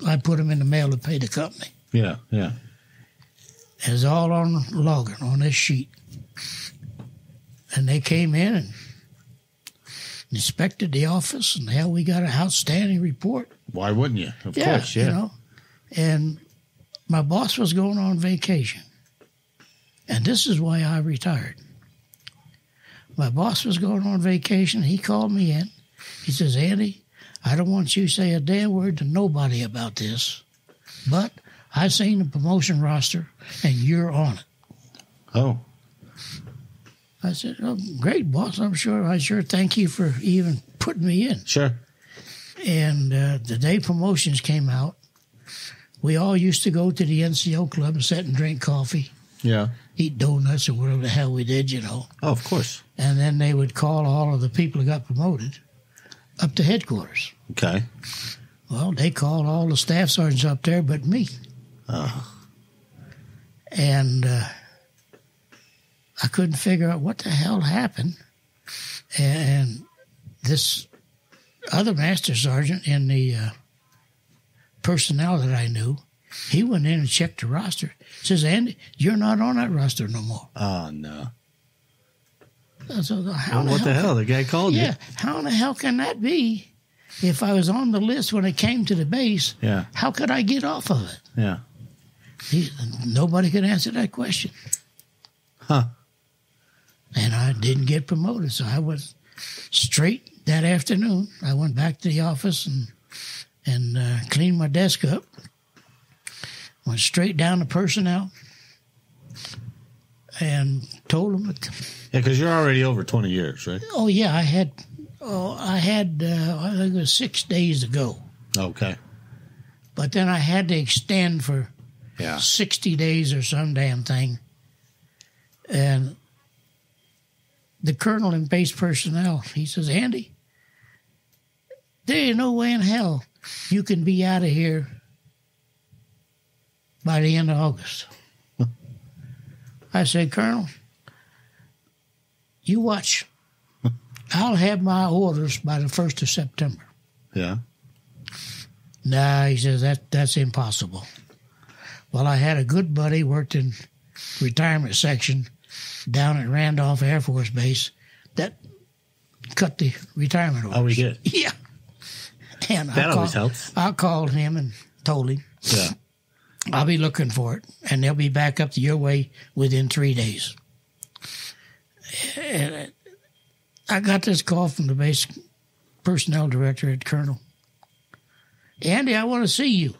I put them in the mail to pay the company. Yeah, yeah. It was all on logging, on this sheet. And they came in and inspected the office, and hell, we got an outstanding report. Why wouldn't you? Of course, yeah. You know, and my boss was going on vacation. And this is why I retired. My boss was going on vacation. He called me in. He says, Andy, I don't want you to say a damn word to nobody about this, but I seen the promotion roster, and you're on it. Oh. I said, oh, great, boss. I sure thank you for even putting me in. Sure. And the day promotions came out, we all used to go to the NCO club and sit and drink coffee. Yeah. Eat donuts or whatever the hell we did, you know. Oh, of course. And then they would call all of the people who got promoted up to headquarters. Okay. Well, they called all the staff sergeants up there but me. Oh. And I couldn't figure out what the hell happened. And this other master sergeant in the personnel that I knew, he went in and checked the roster. Says, Andy, you're not on that roster no more. Oh, no. So What the hell? The guy called you. Yeah. How in the hell can that be? If I was on the list when it came to the base, how could I get off of it? Yeah. Nobody could answer that question. Huh. And I didn't get promoted, so I was straight that afternoon. I went back to the office and cleaned my desk up. Went straight down to personnel and told them. Yeah, because you're already over 20 years, right? Oh yeah, I had I think it was 6 days to go. Okay. But then I had to extend for 60 days or some damn thing. And the colonel in base personnel, he says, Andy, there ain't no way in hell you can be out of here by the end of August. I said, Colonel, you watch. I'll have my orders by the 1st of September. Yeah. Nah, he says, that's impossible. Well, I had a good buddy, worked in retirement section down at Randolph Air Force Base that cut the retirement orders. Oh, he did? Yeah. And that always helps. I called him and told him. Yeah. I'll be looking for it, and they'll be back up to your way within 3 days. And I got this call from the base personnel director at Colonel. Andy, I want to see you.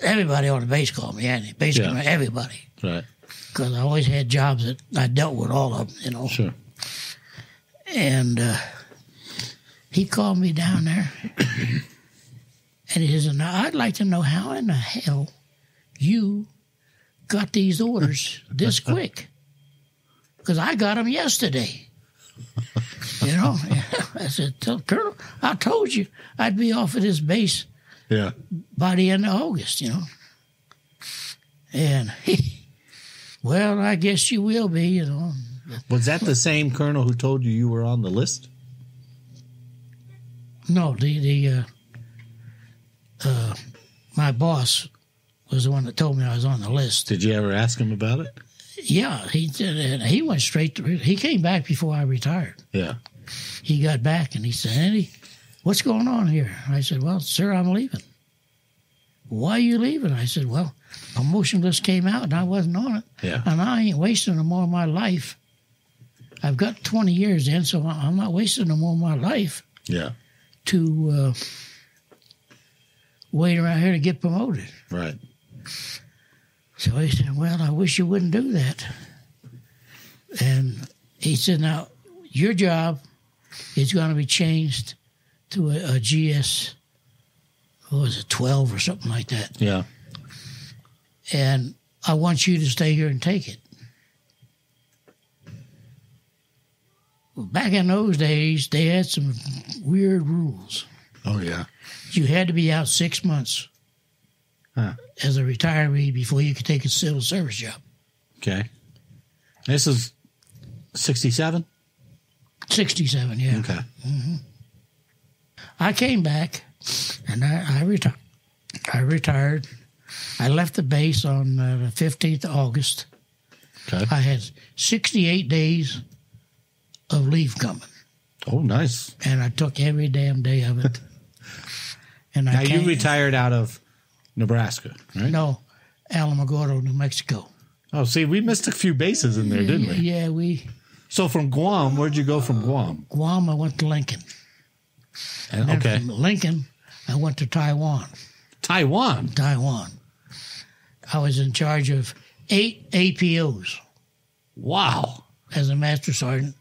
Everybody on the base called me Andy. Basically, everybody. Right. Because I always had jobs that I dealt with all of them, you know. Sure. And he called me down there. And he says, now, I'd like to know how in the hell you got these orders this quick. Because I got them yesterday. You know? I said, Colonel, I told you I'd be off of this base by the end of August, you know. And well, I guess you will be, you know. Was that the same colonel who told you were on the list? No, my boss was the one that told me I was on the list. Did you ever ask him about it? Yeah, he did. And he went straight to. He came back before I retired. Yeah. He got back and he said, Andy, what's going on here? I said, well, sir, I'm leaving. Why are you leaving? I said, well, promotion list came out and I wasn't on it. Yeah. And I ain't wasting no more of my life I've got 20 years in, so I'm not wasting no more of my life Yeah. to wait around here to get promoted. Right. So he said, well, I wish you wouldn't do that. And he said, now, your job is going to be changed to a GS, what was it, 12 or something like that. Yeah. And I want you to stay here and take it. Well, back in those days, they had some weird rules. Oh, yeah. You had to be out 6 months as a retiree before you could take a civil service job. Okay. This is 67? 67, yeah. Okay. I came back, and I retired. I left the base on the 15th of August. Okay. I had 68 days of leave coming, Oh, nice. and I took every damn day of it. And Now, I you retired out of Nebraska, right? No, Alamogordo, New Mexico. Oh, see, we missed a few bases in there, didn't we? Yeah, So from Guam, where'd you go from Guam? Guam, I went to Lincoln. And then Okay. from Lincoln, I went to Taiwan. Taiwan. I was in charge of 8 APOs Wow. as a master sergeant,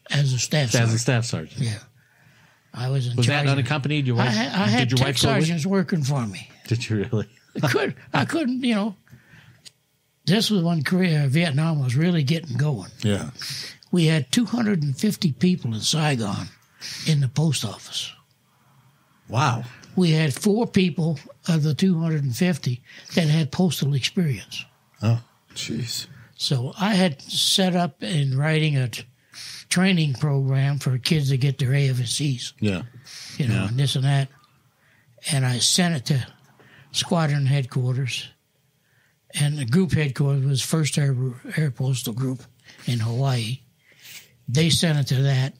as a staff As sergeant. a staff sergeant. Yeah. I was in Was charge. that unaccompanied? Your wife? I had did your tech wife go with? sergeants working for me. Did you really? I couldn't, This was when Vietnam was really getting going. Yeah. We had 250 people in Saigon in the post office. Wow. We had 4 people of the 250 that had postal experience. Oh, jeez. So I had set up in writing a training program for kids to get their AFSCs, Yeah. and this and that. And I sent it to squadron headquarters. And the group headquarters was 1st Air Postal Group in Hawaii. They sent it to that.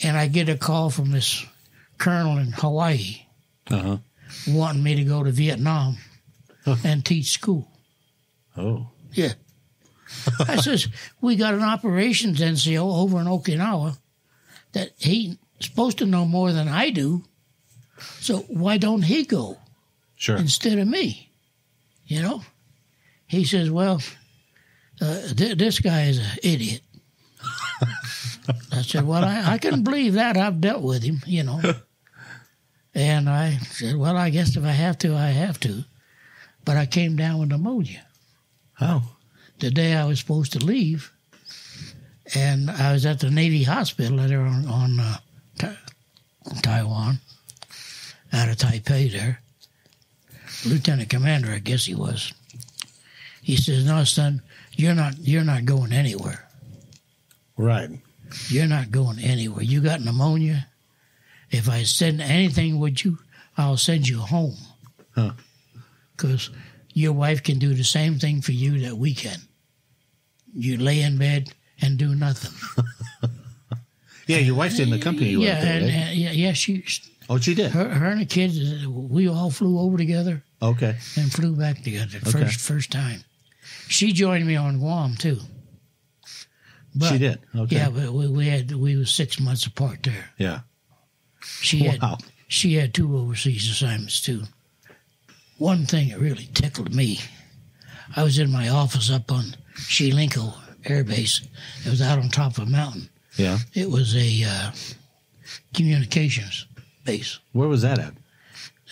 And I get a call from this colonel in Hawaii Uh-huh. wanting me to go to Vietnam and teach school. Oh. Yeah. I says, we got an operations NCO over in Okinawa that he's supposed to know more than I do. So why don't he go Sure. instead of me? He says, well, this guy is an idiot. I said, well, I can believe that. I've dealt with him, And I said, well, I guess if I have to, I have to. But I came down with pneumonia How? the day I was supposed to leave. And I was at the Navy hospital there on Taiwan, out of Taipei there. Lieutenant commander, I guess he was. He says, no, son, you're not going anywhere. Right. You're not going anywhere. You got pneumonia. If I send anything with you, I'll send you home. Huh. Because your wife can do the same thing for you that we can. You lay in bed and do nothing. Yeah, your wife's in the company you Yeah, went to, right? yeah, she Oh, she did? her and the kids, we all flew over together Okay. and flew back together Okay. first time. She joined me on Guam too. But, She did? Okay. Yeah, but we were 6 months apart there. Yeah. She had 2 overseas assignments too. One thing that really tickled me, I was in my office up on Shilinko Air Base. It was out on top of a mountain. Yeah. It was a communications base, Where was that at?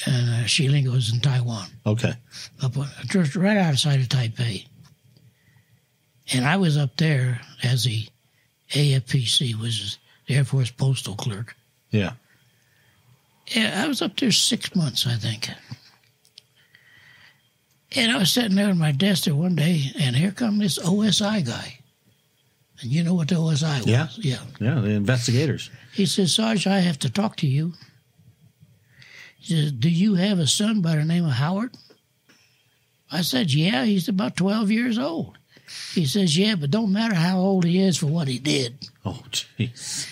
and Shilinko was in Taiwan, Okay. up on, just right outside of Taipei. And I was up there as the AFPC, which is the Air Force Postal Clerk. Yeah. Yeah, I was up there 6 months, I think. And I was sitting there at my desk there one day, and here come this OSI guy. And you know what the OSI was? Yeah. Yeah. Yeah, the investigators. He says, Sarge, I have to talk to you. He says, do you have a son by the name of Howard? I said, yeah, he's about 12 years old. He says, yeah, but don't matter how old he is for what he did. Oh, jeez.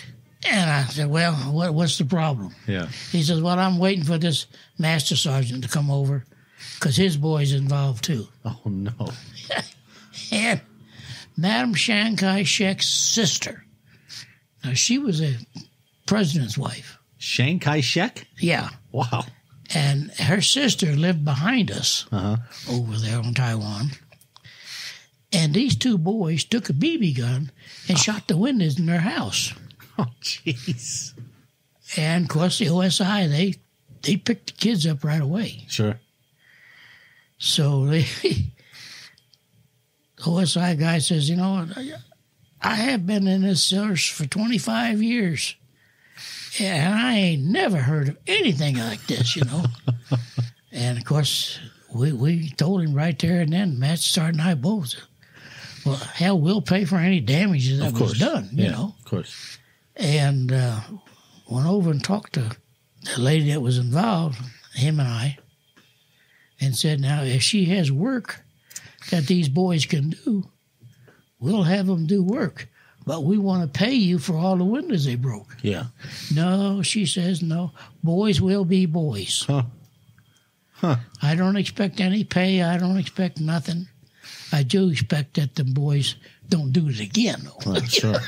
And I said, well, what's the problem? Yeah. He says, well, I'm waiting for this master sergeant to come over because his boy's involved too. Oh, no. And Madam Chiang Kai-shek's sister. Now, she was a president's wife. Chiang Kai-shek? Yeah. Wow. And her sister lived behind us over there in Taiwan. And these two boys took a BB gun and shot the windows in their house. Oh, jeez. And, of course, the OSI, they picked the kids up right away. Sure. So the OSI guy says, you know, I have been in this service for 25 years, and I ain't never heard of anything like this, you know. And, of course, we told him right there and then, Matt, Sergeant, and I both, well, hell, we'll pay for any damages that was done, you know. Of course. And went over and talked to the lady that was involved, him and I, and said, now, if she has work that these boys can do, we'll have them do work. But we want to pay you for all the windows they broke. Yeah. No, she says, no, boys will be boys. Huh. I don't expect any pay. I don't expect nothing. I do expect that the boys don't do it again. Well, sure.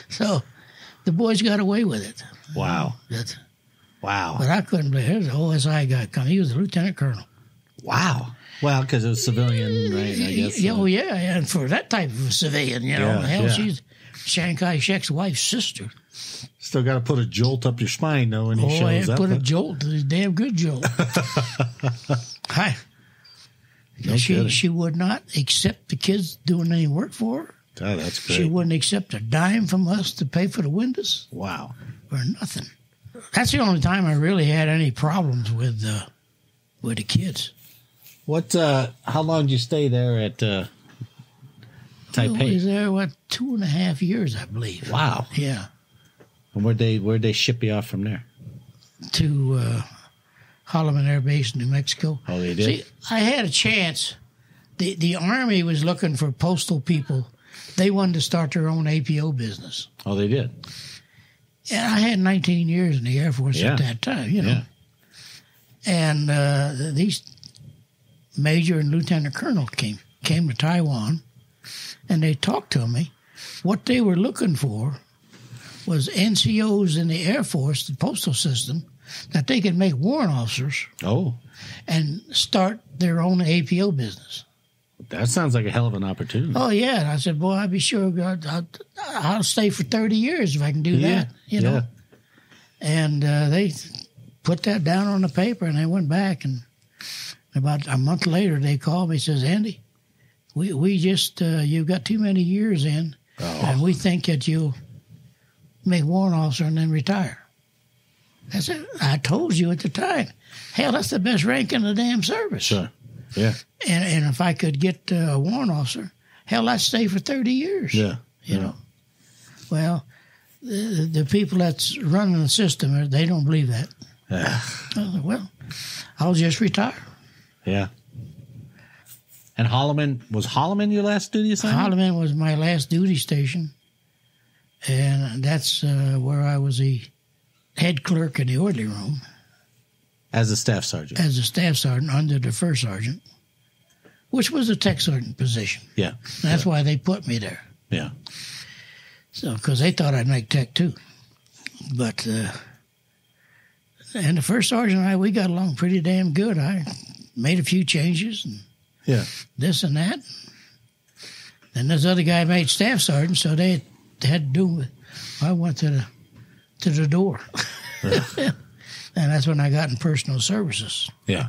So the boys got away with it. Wow. But I couldn't believe it. The OSI guy come. He was a lieutenant colonel. Wow. Well, because it was civilian, right? I guess. Oh, yeah. And for that type of civilian, you know. Hell, she's Chiang Kai-shek's wife's sister. Still got to put a jolt up your spine, though, when he shows up. Put a jolt. A damn good jolt. She would not accept the kids doing any work for her. Oh, that's great. She wouldn't accept a dime from us to pay for the windows. Wow. Or nothing. That's the only time I really had any problems with the kids. How long did you stay there at Taipei? I was there, 2.5 years, I believe. Wow. Yeah. And where'd they ship you off from there? To Holloman Air Base, New Mexico. Oh, they did? See, I had a chance. The Army was looking for postal people. They wanted to start their own APO business. Oh, they did? And I had 19 years in the Air Force at that time, you know. Yeah. And these major and lieutenant colonel came to Taiwan, and they talked to me. What they were looking for was NCOs in the Air Force, the postal system, that they could make warrant officers and start their own APO business. That sounds like a hell of an opportunity. Oh, yeah. And I said, boy, I'd be sure I'll stay for 30 years if I can do that, you know. And they put that down on the paper, and they went back, and about a month later, they called me and says, Andy, we just, you've got too many years in, and we think that you'll make warrant officer and then retire. I said, I told you at the time. Hell, that's the best rank in the damn service. Sure. Yeah. And if I could get a warrant officer, hell, I'd stay for 30 years. Yeah. You know. Well, the people that's running the system, they don't believe that. I was like, well, I'll just retire. Yeah. And was Holloman your last duty assignment? Holloman was my last duty station. And that's where I was the head clerk in the orderly room. As a staff sergeant? As a staff sergeant under the first sergeant, which was a tech sergeant position. Yeah. And that's why they put me there. Yeah. So, because they thought I'd make tech too. But, and the first sergeant and I, we got along pretty damn good. I made a few changes and this and that. And this other guy made staff sergeant, so they had to do it. I went to the door. And that's when I got in personal services. Yeah.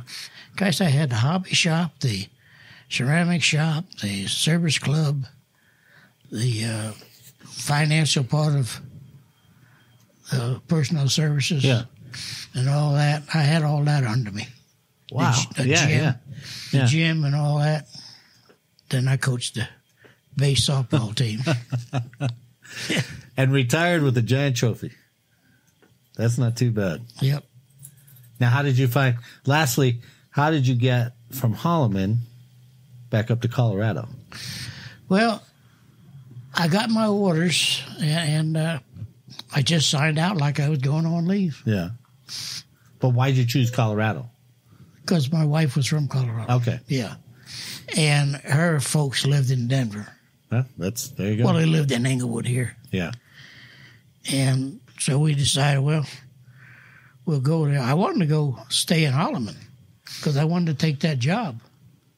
Guys, I had the hobby shop, the ceramic shop, the service club, the financial part of personal services, and all that. I had all that under me. Wow. The gym and all that. Then I coached the base softball team. And retired with a giant trophy. That's not too bad. Yep. Now, how did you get from Holloman back up to Colorado? Well, I got my orders, and I just signed out like I was going on leave. Yeah. But why did you choose Colorado? Because my wife was from Colorado. Okay. Yeah. And her folks lived in Denver. Well, there you go. Well, he lived in Englewood here. Yeah. And so we decided, well, we'll go there. I wanted to go stay in Holloman because I wanted to take that job.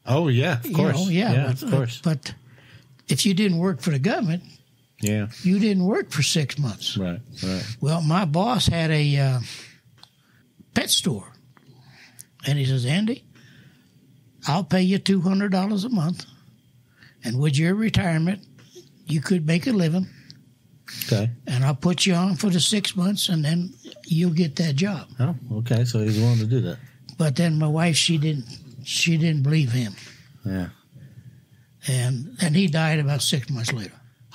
Oh, yeah, of course. But, of course. But if you didn't work for the government, you didn't work for 6 months. Right. Well, my boss had a pet store. And he says, Andy, I'll pay you $200 a month. And with your retirement, you could make a living. Okay. And I'll put you on for the 6 months, and then you'll get that job. Oh, okay. So he's willing to do that. But then my wife, she didn't believe him. Yeah. And he died about 6 months later.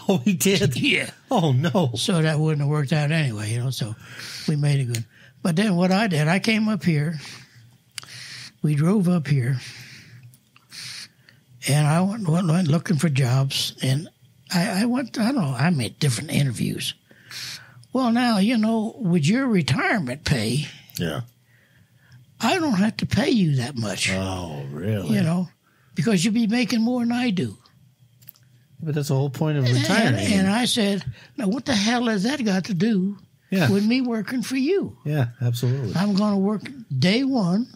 Oh, he did? Yeah. Oh, no. So that wouldn't have worked out anyway, so we made it good. But then what I did, I came up here. We drove up here, and I went looking for jobs, and I made different interviews. Well, now, with your retirement pay, I don't have to pay you that much. Oh, really? Because you'll be making more than I do. But that's the whole point of retiring. And I said, now what the hell has that got to do with me working for you? Yeah, absolutely. I'm going to work day one,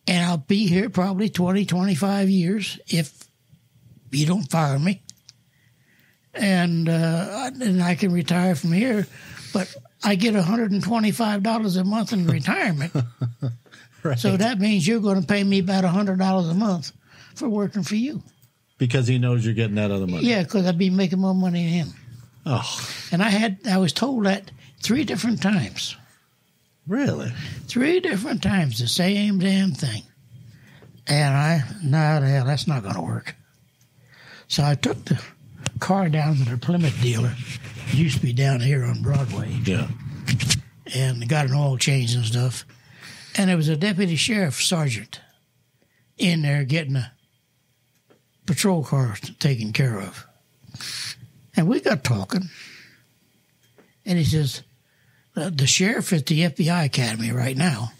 and I'll be here probably 20, 25 years if you don't fire me. And I can retire from here, but I get $125 a month in retirement. Right. So that means you're going to pay me about $100 a month for working for you. Because he knows you're getting that other money. Yeah, because I'd be making more money than him. Oh. And I was told that 3 different times. Really? 3 different times, the same damn thing. And that's not going to work. So I took the car down to the Plymouth dealer. It used to be down here on Broadway. Yeah. And got an oil change and stuff. And there was a deputy sheriff sergeant in there getting a patrol car taken care of. And we got talking. And he says, the sheriff is at the FBI Academy right now,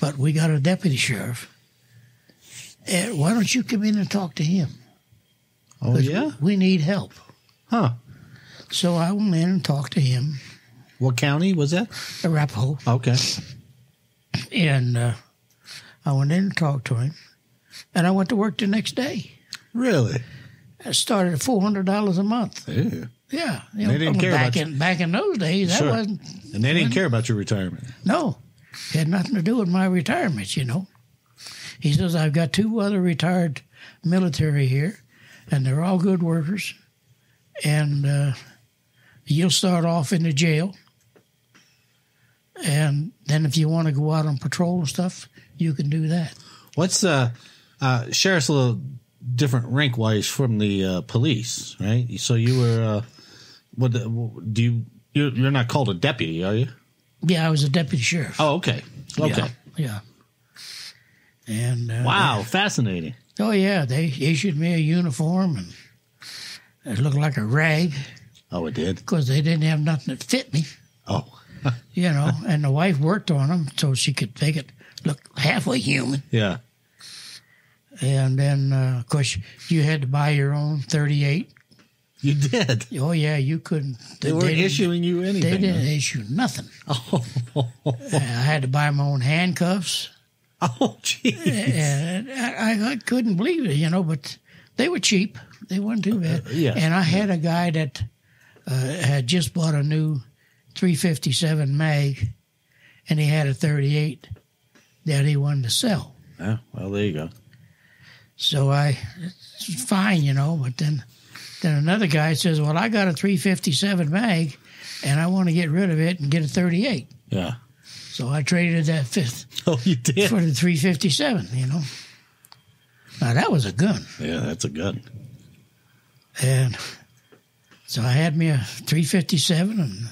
but we got a deputy sheriff. And why don't you come in and talk to him? Oh, yeah? We need help. Huh. So I went in and talked to him. What county was that? Arapahoe. Okay. And I went in and talked to him. And I went to work the next day. Really? I started at $400 a month. Ew. Yeah. They didn't care back in those days, that wasn't... And they didn't care about your retirement. No. It had nothing to do with my retirement, He says, I've got 2 other retired military here, and they're all good workers. And you'll start off in the jail. And then if you want to go out on patrol and stuff, you can do that. What's sheriff's a little different rank-wise from the police, right? So you were, you're not called a deputy, are you? Yeah, I was a deputy sheriff. Oh, okay. Okay. Yeah. And wow, fascinating. Oh, yeah, they issued me a uniform, and it looked like a rag. Oh, it did? Because they didn't have nothing that fit me. Oh. And the wife worked on them so she could make it look halfway human. Yeah. And then, of course, you had to buy your own 38. You did? Oh, yeah, you couldn't. They weren't issuing you anything. They didn't issue nothing. Oh. I had to buy my own handcuffs. Oh, jeez. And I couldn't believe it, but they were cheap. They weren't too bad. Yeah. And I had a guy that had just bought a new 357 mag, and he had a 38 that he wanted to sell. Oh, well, there you go. So it's fine, but then another guy says, well, I got a 357 mag, and I want to get rid of it and get a 38. Yeah. So I traded that fifth. Oh, you did? For the 357, Now, that was a gun. Yeah, that's a gun. And so I had me a 357 and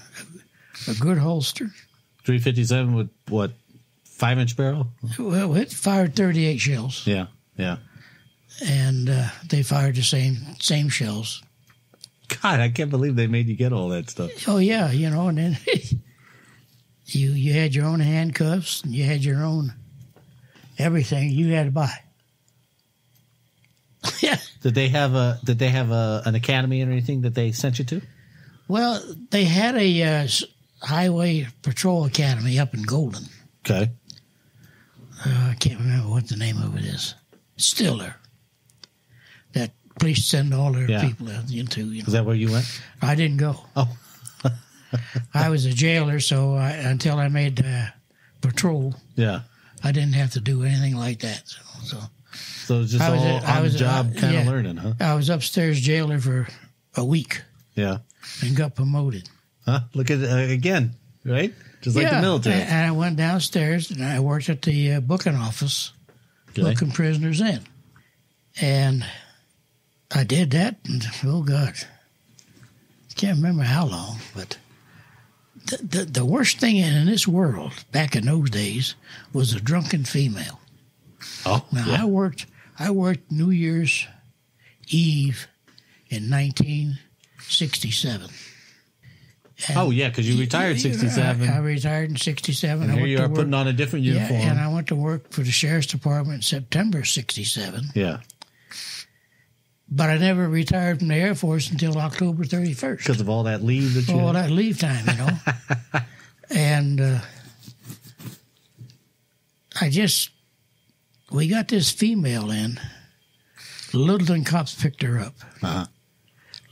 a good holster. 357 with what, 5-inch barrel? Well, it fired 38 shells. Yeah. And they fired the same shells. God, I can't believe they made you get all that stuff. Oh, yeah, and then you had your own handcuffs and you had your own everything you had to buy. Yeah. Did they have an academy or anything that they sent you to? Well, they had a highway patrol academy up in Golden. Okay. I can't remember what the name of it is. It's still there. That police send all their people into. You know. Is that where you went? I didn't go. Oh. I was a jailer, so until I made patrol, I didn't have to do anything like that. So it was just on the job kind of learning, huh? I was upstairs jailer for a week. Yeah. And got promoted. Huh? Look at it again, right? Just like the military. And I went downstairs and I worked at the booking office, booking prisoners in. And I did that, and oh God, I can't remember how long, but the worst thing in this world back in those days was a drunken female. Oh, now I worked New Year's Eve in 1967. And because you retired in 67. I retired in 67. And here you are putting on a different uniform. Yeah, and I went to work for the Sheriff's Department in September 67. Yeah. But I never retired from the Air Force until October 31st. Because of all that leave that you had. All that leave time, you know. And we got this female in. Littleton cops picked her up. Uh-huh.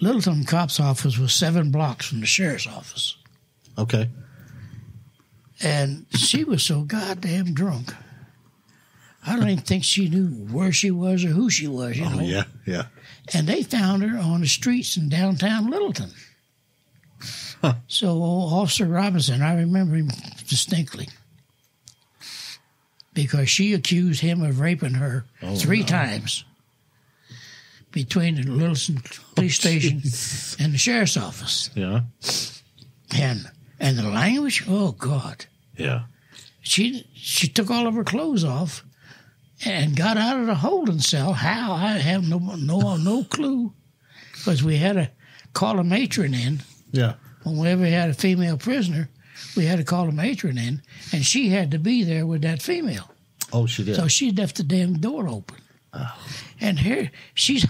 Littleton cop's office was 7 blocks from the sheriff's office. Okay. And she was so goddamn drunk. I don't even think she knew where she was or who she was, you know. Yeah, yeah. And they found her on the streets in downtown Littleton. Huh. So Officer Robinson, I remember him distinctly. Because she accused him of raping her 3 times. Between the Littleton police station and the sheriff's office. Yeah. And the language, oh God. Yeah. She took all of her clothes off and got out of the holding cell. How? I have no clue. Because we had to call a matron in. Yeah. Whenever we had a female prisoner, we had to call a matron in, and she had to be there with that female. Oh, she did. So she left the damn door open. Oh. And here, she's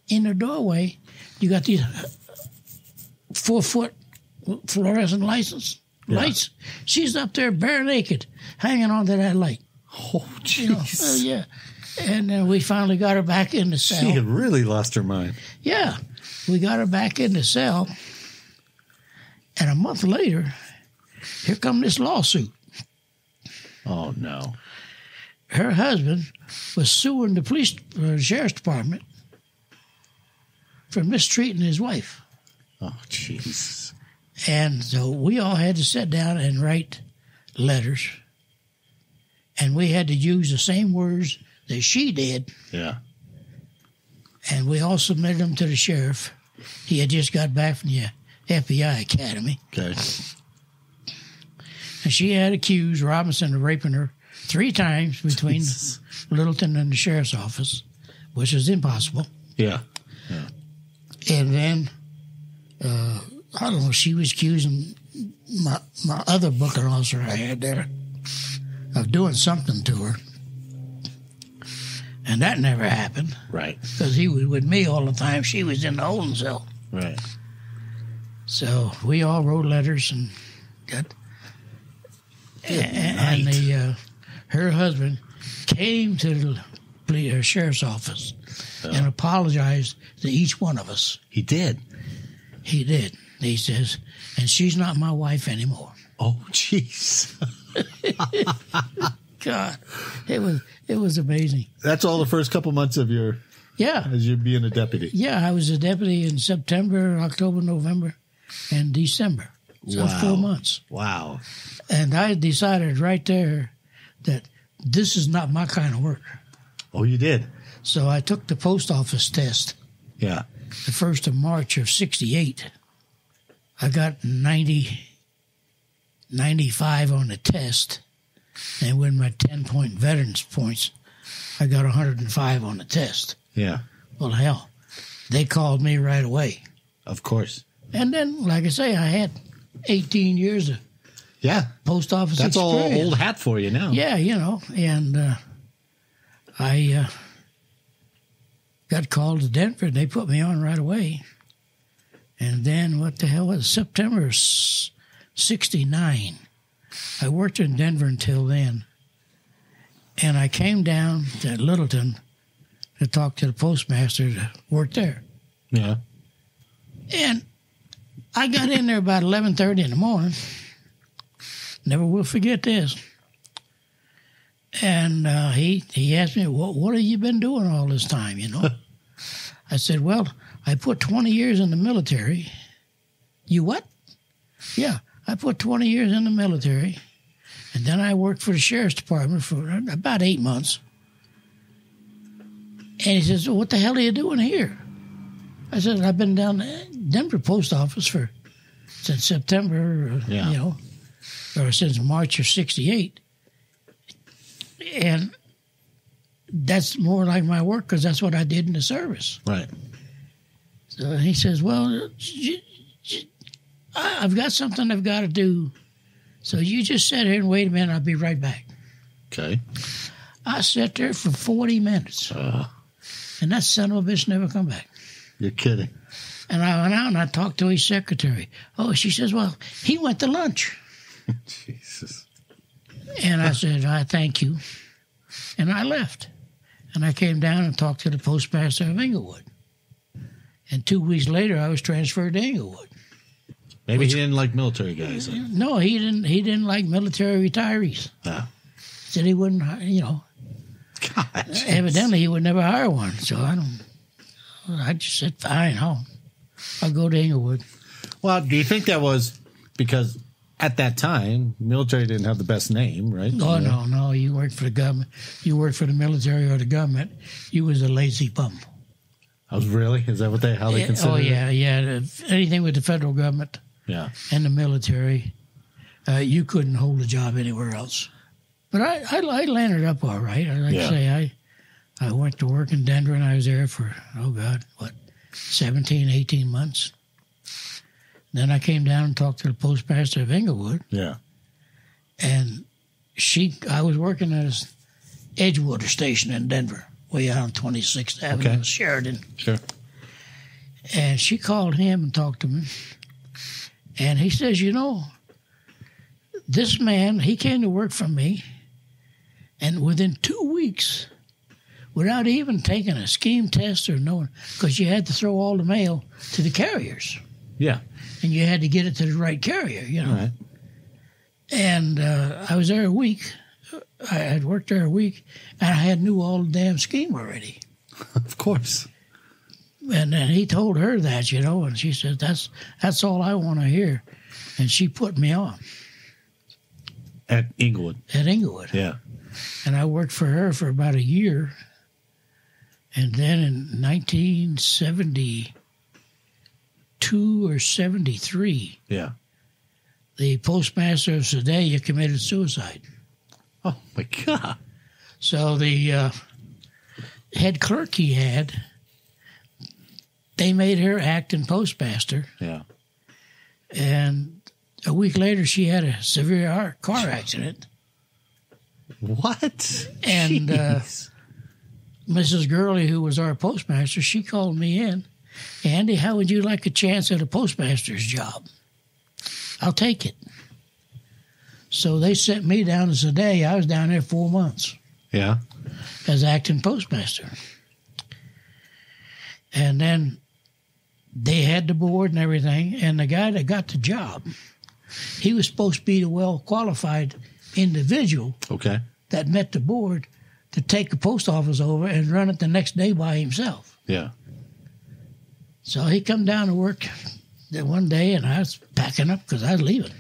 in the doorway. You got these 4-foot fluorescent lights. She's up there bare naked, hanging onto that light. Oh, jeez. Yeah. And then we finally got her back in the cell. She had really lost her mind. Yeah. We got her back in the cell. And a month later, here come this lawsuit. Oh, no. Her husband was suing the sheriff's department for mistreating his wife. Oh, jeez. And so we all had to sit down and write letters. And we had to use the same words that she did. Yeah. And we all submitted them to the sheriff. He had just got back from the FBI Academy. Okay. And she had accused Robinson of raping her 3 times between Littleton and the sheriff's office, which is impossible. Yeah. And then, I don't know, she was accusing my other booking officer I had there of doing something to her. And that never happened. Right. Because he was with me all the time. She was in the holding cell. Right. So we all wrote letters and got... And her husband came to the sheriff's office and apologized to each one of us. He did? He did. He says, and she's not my wife anymore. Oh, jeez. God, it was amazing. That's all the first couple months of as you being a deputy. Yeah, I was a deputy in September, October, November, and December. So 4 months. Wow. And I decided right there that this is not my kind of work. Oh, you did? So I took the post office test. Yeah. The 1st of March of 68. I got 95 on the test. And with my 10-point veterans points, I got 105 on the test. Yeah. Well, hell, they called me right away. Of course. And then, like I say, I had 18 years of post office That's experience. all old hat for you now. Yeah, you know, and I got called to Denver, and they put me on right away. And then, what the hell was it? September 69. I worked in Denver until then. And I came down to Littleton to talk to the postmaster to work there. Yeah. And I got in there about 11:30 in the morning. Never will forget this. And he asked me, what have you been doing all this time, you know? I said, well, I put 20 years in the military. You what? Yeah, I put 20 years in the military. And then I worked for the sheriff's department for about 8 months. And he says, well, what the hell are you doing here? I said, I've been down the Denver post office since September, you know, or since March of 68. And that's more like my work because that's what I did in the service. Right. So he says, well, I've got something I've got to do. So you just sit here and wait a minute. I'll be right back. Okay. I sat there for 40 minutes. And that son of a bitch never come back. You're kidding. And I went out and I talked to his secretary. Oh, she says, well, he went to lunch. Jesus. And I said, I thank you. And I left. And I came down and talked to the postmaster of Inglewood. And 2 weeks later, I was transferred to Inglewood. Maybe he didn't like military guys. No, he didn't. He didn't like military retirees. Said he wouldn't, you know. God, evidently, he would never hire one. So I just said, fine, I'll go to Inglewood. Well, do you think that was because at that time, military didn't have the best name, right? Oh, no. You worked for the government. You worked for the military or the government. You was a lazy bum. Oh, really? Is that how they consider it? Oh, yeah. Anything with the federal government and the military, you couldn't hold a job anywhere else. But I landed up all right. I say, I went to work in Denver, and I was there for, 17, 18 months. Then I came down and talked to the postmaster of Inglewood. Yeah. And I was working at Edgewater Station in Denver, way out on 26th Avenue, Sheridan. Sure. And she called him and talked to me. And he says, this man, he came to work for me, and within 2 weeks, without even taking a scheme test or knowing, because you had to throw all the mail to the carriers. Yeah. And you had to get it to the right carrier, All right. And I was there a week. I had worked there a week, and I knew all the damn scheme already. Of course. And then he told her that, and she said, that's all I want to hear. And she put me on. At Inglewood. Yeah. And I worked for her for about a year. And then in 1972 or 73, the postmaster of Sedalia committed suicide. Oh, my God. So the head clerk he had, they made her acting postmaster. Yeah. And a week later, she had a severe car accident. What? And Mrs. Gurley, who was our postmaster, she called me in. Andy, how would you like a chance at a postmaster's job? I'll take it. So they sent me down to Sedalia. I was down there 4 months. Yeah. As acting postmaster. And then they had the board and everything, and the guy that got the job, he was supposed to be the well-qualified individual that met the board to take the post office over and run it the next day by himself. Yeah. So he come down to work one day, and I was packing up because I was leaving.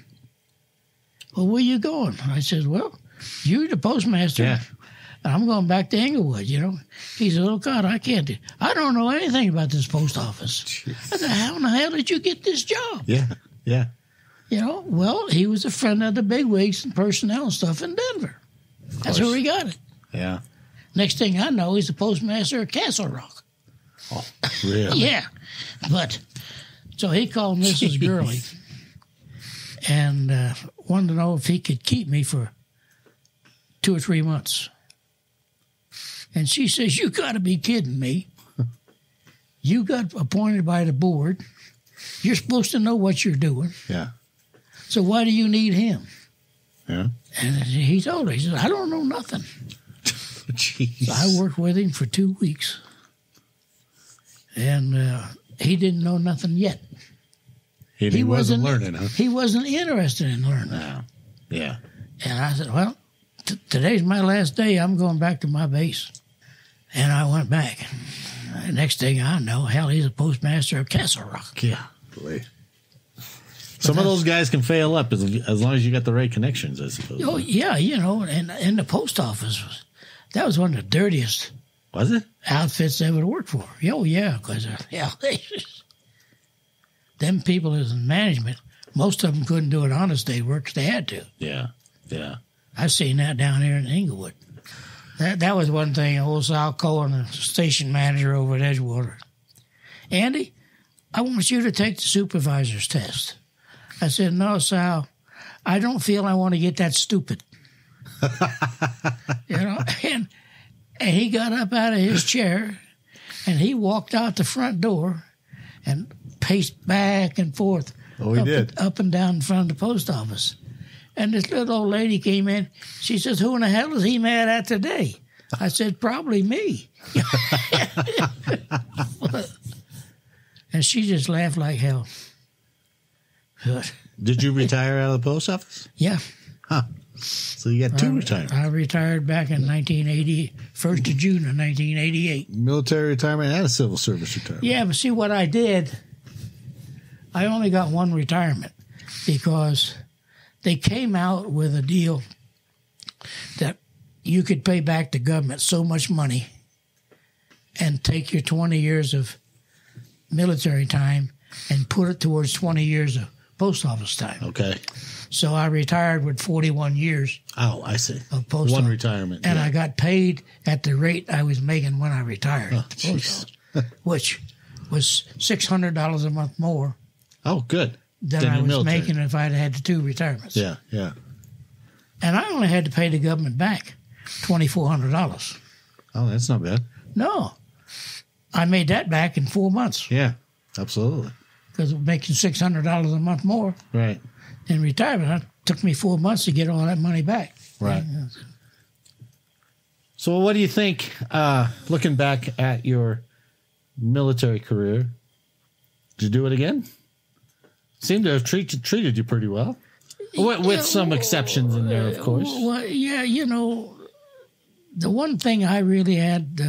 Well, where you going? I said, well, you're the postmaster. Yeah. And I'm going back to Inglewood, He said, oh, God, I don't know anything about this post office. Jeez. I said, how in the hell did you get this job? Yeah. Well, he was a friend of the bigwigs and personnel and stuff in Denver. That's where he got it. Yeah. Next thing I know, he's the postmaster of Castle Rock. Oh, really? Yeah. But, so he called Mrs. Gurley and wanted to know if he could keep me for 2 or 3 months. And she says, you got to be kidding me. You got appointed by the board. You're supposed to know what you're doing. Yeah. So why do you need him? Yeah. And he told her, he said, I don't know nothing. Jeez. So I worked with him for 2 weeks. And he didn't know nothing yet. He wasn't learning, huh? He wasn't interested in learning. No. Yeah. And I said, well, today's my last day. I'm going back to my base. And I went back. The next thing I know, hell, he's a postmaster of Castle Rock. Yeah. Boy. Some of those guys can fail up as long as you got the right connections, I suppose. Oh, yeah, and the post office, that was one of the dirtiest. Was it? Outfits ever worked for. Oh, yeah, because them people as in management, most of them couldn't do it honest day work because they had to. Yeah, yeah. I've seen that down here in Inglewood. That was one thing, old Sal Cohen, the station manager over at Edgewater. Andy, I want you to take the supervisor's test. I said, no, Sal, I don't feel I want to get that stupid. And he got up out of his chair, and he walked out the front door and paced back and forth. Oh, he did. Up and down in front of the post office. And this little old lady came in. She says, who in the hell is he mad at today? I said, probably me. And she just laughed like hell. Did you retire out of the post office? Yeah. Huh. So you got two retirements. I retired back in 1980, 1st of June of 1988. Military retirement and a civil service retirement. Yeah, but see what I did, I only got one retirement because they came out with a deal that you could pay back the government so much money and take your 20 years of military time and put it towards 20 years of post office time. Okay. So I retired with 41 years. Oh, I see. Of post One office. retirement. And yeah. I got paid at the rate I was making when I retired at the post office, which was $600 a month more Oh, good. than I was making if I'd had the two retirements. Yeah, yeah. And I only had to pay the government back $2,400. Oh, that's not bad. No. I made that back in 4 months Yeah, absolutely. because of making $600 a month more Right. in retirement. It took me 4 months to get all that money back. Right. So what do you think, looking back at your military career, did you do it again? Seemed to have treated you pretty well. With some exceptions in there, of course. Well, yeah, the one thing I really had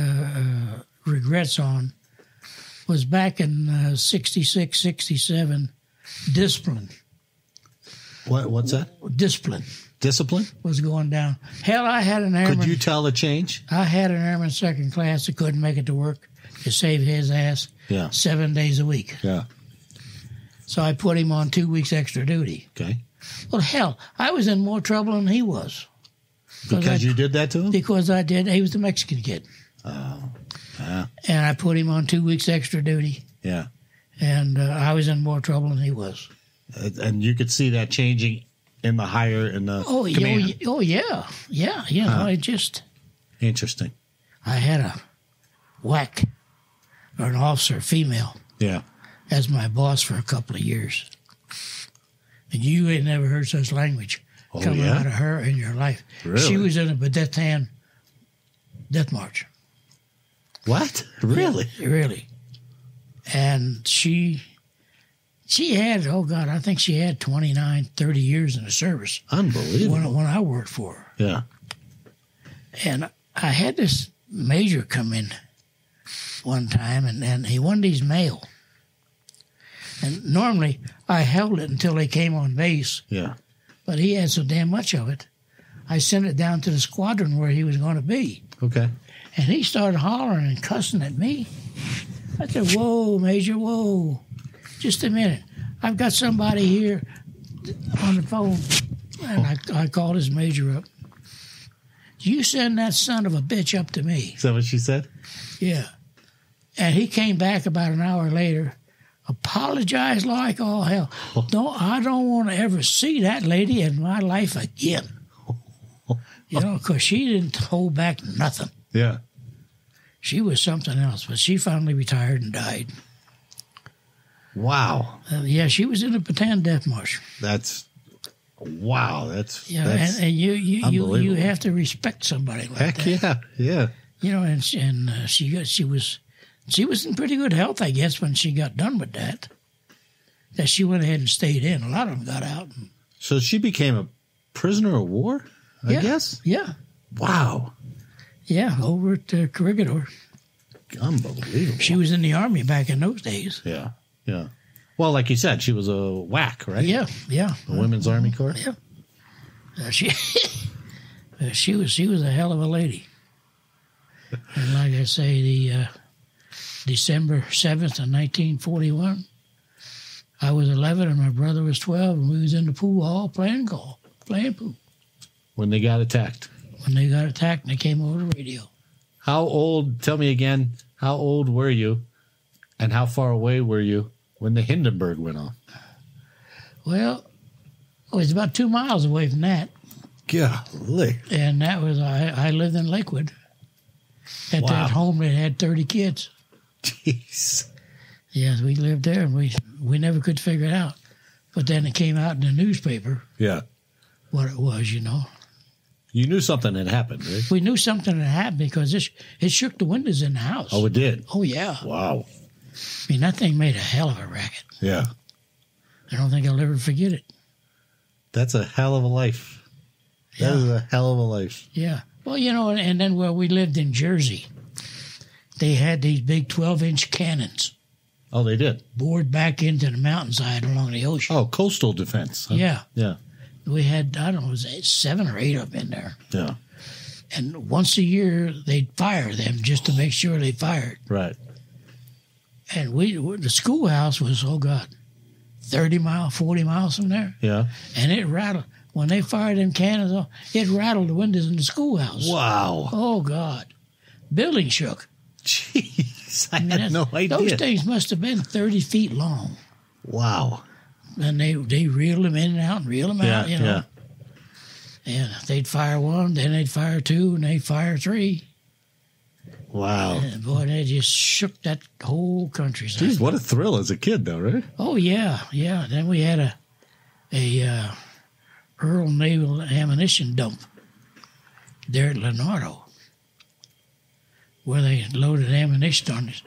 regrets on was back in 66, 67, discipline. What's that? Discipline Discipline? was going down. Hell, I had an airman. Could you tell the change? I had an airman second class that couldn't make it to work to save his ass Yeah. 7 days a week. Yeah. So I put him on 2 weeks extra duty. Okay. Well, hell, I was in more trouble than he was. Because you did that to him? Because I did. He was the Mexican kid. Oh. Yeah. And I put him on 2 weeks extra duty. Yeah. And I was in more trouble than he was. And you could see that changing in the higher in the command. Yeah. I just... Interesting. I had a whack, or an officer, female, Yeah. as my boss for a couple of years. And you ain't never heard such language coming out of her in your life. Really? She was in a Badetan death march. What? Really? Yeah, really. And she had, I think she had 29, 30 years in the service. Unbelievable. When I worked for her. Yeah. And I had this major come in one time, and he wanted his mail. And normally I held it until they came on base. Yeah. But he had so damn much of it, I sent it down to the squadron where he was going to be. Okay. And he started hollering and cussing at me. I said, whoa, Major, whoa. Just a minute. I've got somebody here on the phone. And I called his major up. You send that son of a bitch up to me. Is that what she said? Yeah. And he came back about an hour later, apologized like all hell. I don't want to ever see that lady in my life again. Because she didn't hold back nothing. Yeah. She was something else, but she finally retired and died. Wow. Yeah, she was in the Bataan Death March. Wow. That's and you have to respect somebody like heck that. yeah. You know, and she was in pretty good health, I guess, when she got done with that. That she went ahead and stayed in. A lot of them got out. So she became a prisoner of war, I guess? Yeah. Wow. Yeah, over at Corregidor. Unbelievable. She was in the Army back in those days. Yeah. Well, like you said, she was a WAC, right? Yeah. The Women's Army Corps? Yeah. She was a hell of a lady. And like I say, the December 7th of 1941, I was 11 and my brother was 12, and we was in the pool hall playing pool. When they got attacked. When they got attacked, and they came over the radio. How old, tell me again, how old were you and how far away were you when the Hindenburg went off? Well, it was about 2 miles away from that. Golly. And that was, I lived in Lakewood. At that home that had 30 kids. Jeez. Yes, we lived there, and we never could figure it out. But then it came out in the newspaper. Yeah. What it was, you know. You knew something had happened, right? We knew something had happened because it shook the windows in the house. Oh, it did? Oh, yeah. Wow. I mean, that thing made a hell of a racket. Yeah. I don't think I'll ever forget it. That's a hell of a life. That is a hell of a life. Yeah. Well, you know, and then where we lived in Jersey, they had these big 12-inch cannons. Oh, they did? Bored back into the mountainside along the ocean. Oh, coastal defense. Huh? Yeah. Yeah. We had, I don't know, it was 7 or 8 of them in there. Yeah. And once a year, they'd fire them just to make sure they fired. Right. And the schoolhouse was, 40 miles from there. Yeah. And it rattled. When they fired them cannons off, it rattled the windows in the schoolhouse. Wow. Oh, God. Building shook. Jeez. I had no idea. Those things must have been 30 feet long. Wow. And they reeled them in and out and reeled them out, you know. Yeah. And they'd fire 1, then they'd fire 2, and they'd fire 3. Wow. And boy, they just shook that whole countryside. Jeez, what a thrill as a kid, though, right? Oh, yeah. Then we had a Earl Naval Ammunition Dump there at Leonardo, where they loaded ammunition on his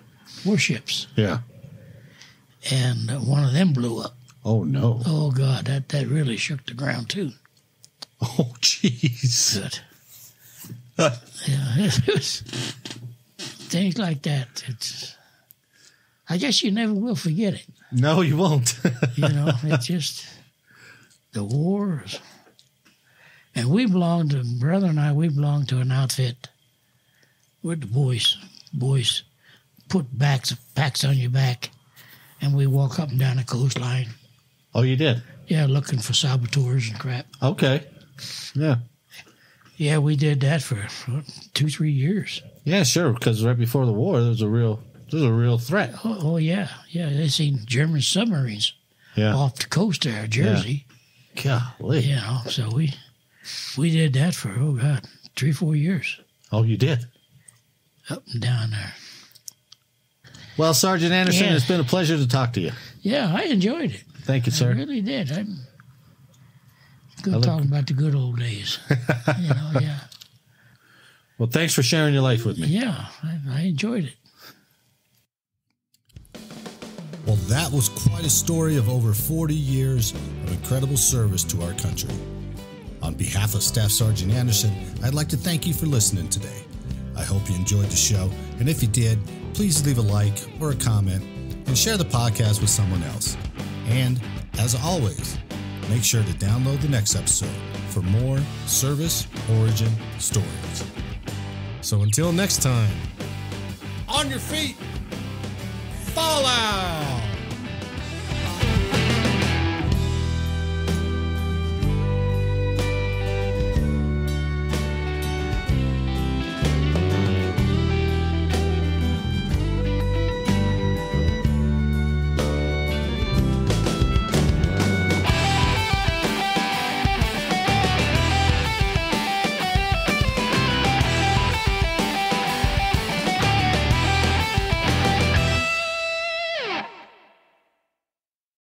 warships. Yeah. And one of them blew up. Oh, no. Oh, God, that really shook the ground, too. Oh, jeez. Good. Yeah, it was things like that. I guess you never will forget it. No, you won't. You know, it's just the wars. And brother and I, we belonged to an outfit where the boys put packs on your back, and we walk up and down the coastline. Oh, you did? Yeah, looking for saboteurs and crap. Okay. Yeah. Yeah, we did that for 2-3 years. Yeah, sure, because right before the war, there was a real threat. Oh yeah. They seen German submarines off the coast there, Jersey. Yeah. Golly. You know, so we did that for 3-4 years. Oh, you did? Up and down there. Well, Sergeant Anderson, it's been a pleasure to talk to you. Yeah, I enjoyed it. Thank you, sir. I really did. I'm good talking about the good old days. You know, yeah. Well, thanks for sharing your life with me. Yeah, I enjoyed it. Well, that was quite a story of over 40 years of incredible service to our country. On behalf of Staff Sergeant Anderson, I'd like to thank you for listening today. I hope you enjoyed the show, and if you did, please leave a like or a comment and share the podcast with someone else. And, as always, make sure to download the next episode for more service origin stories. So until next time, on your feet, fall out!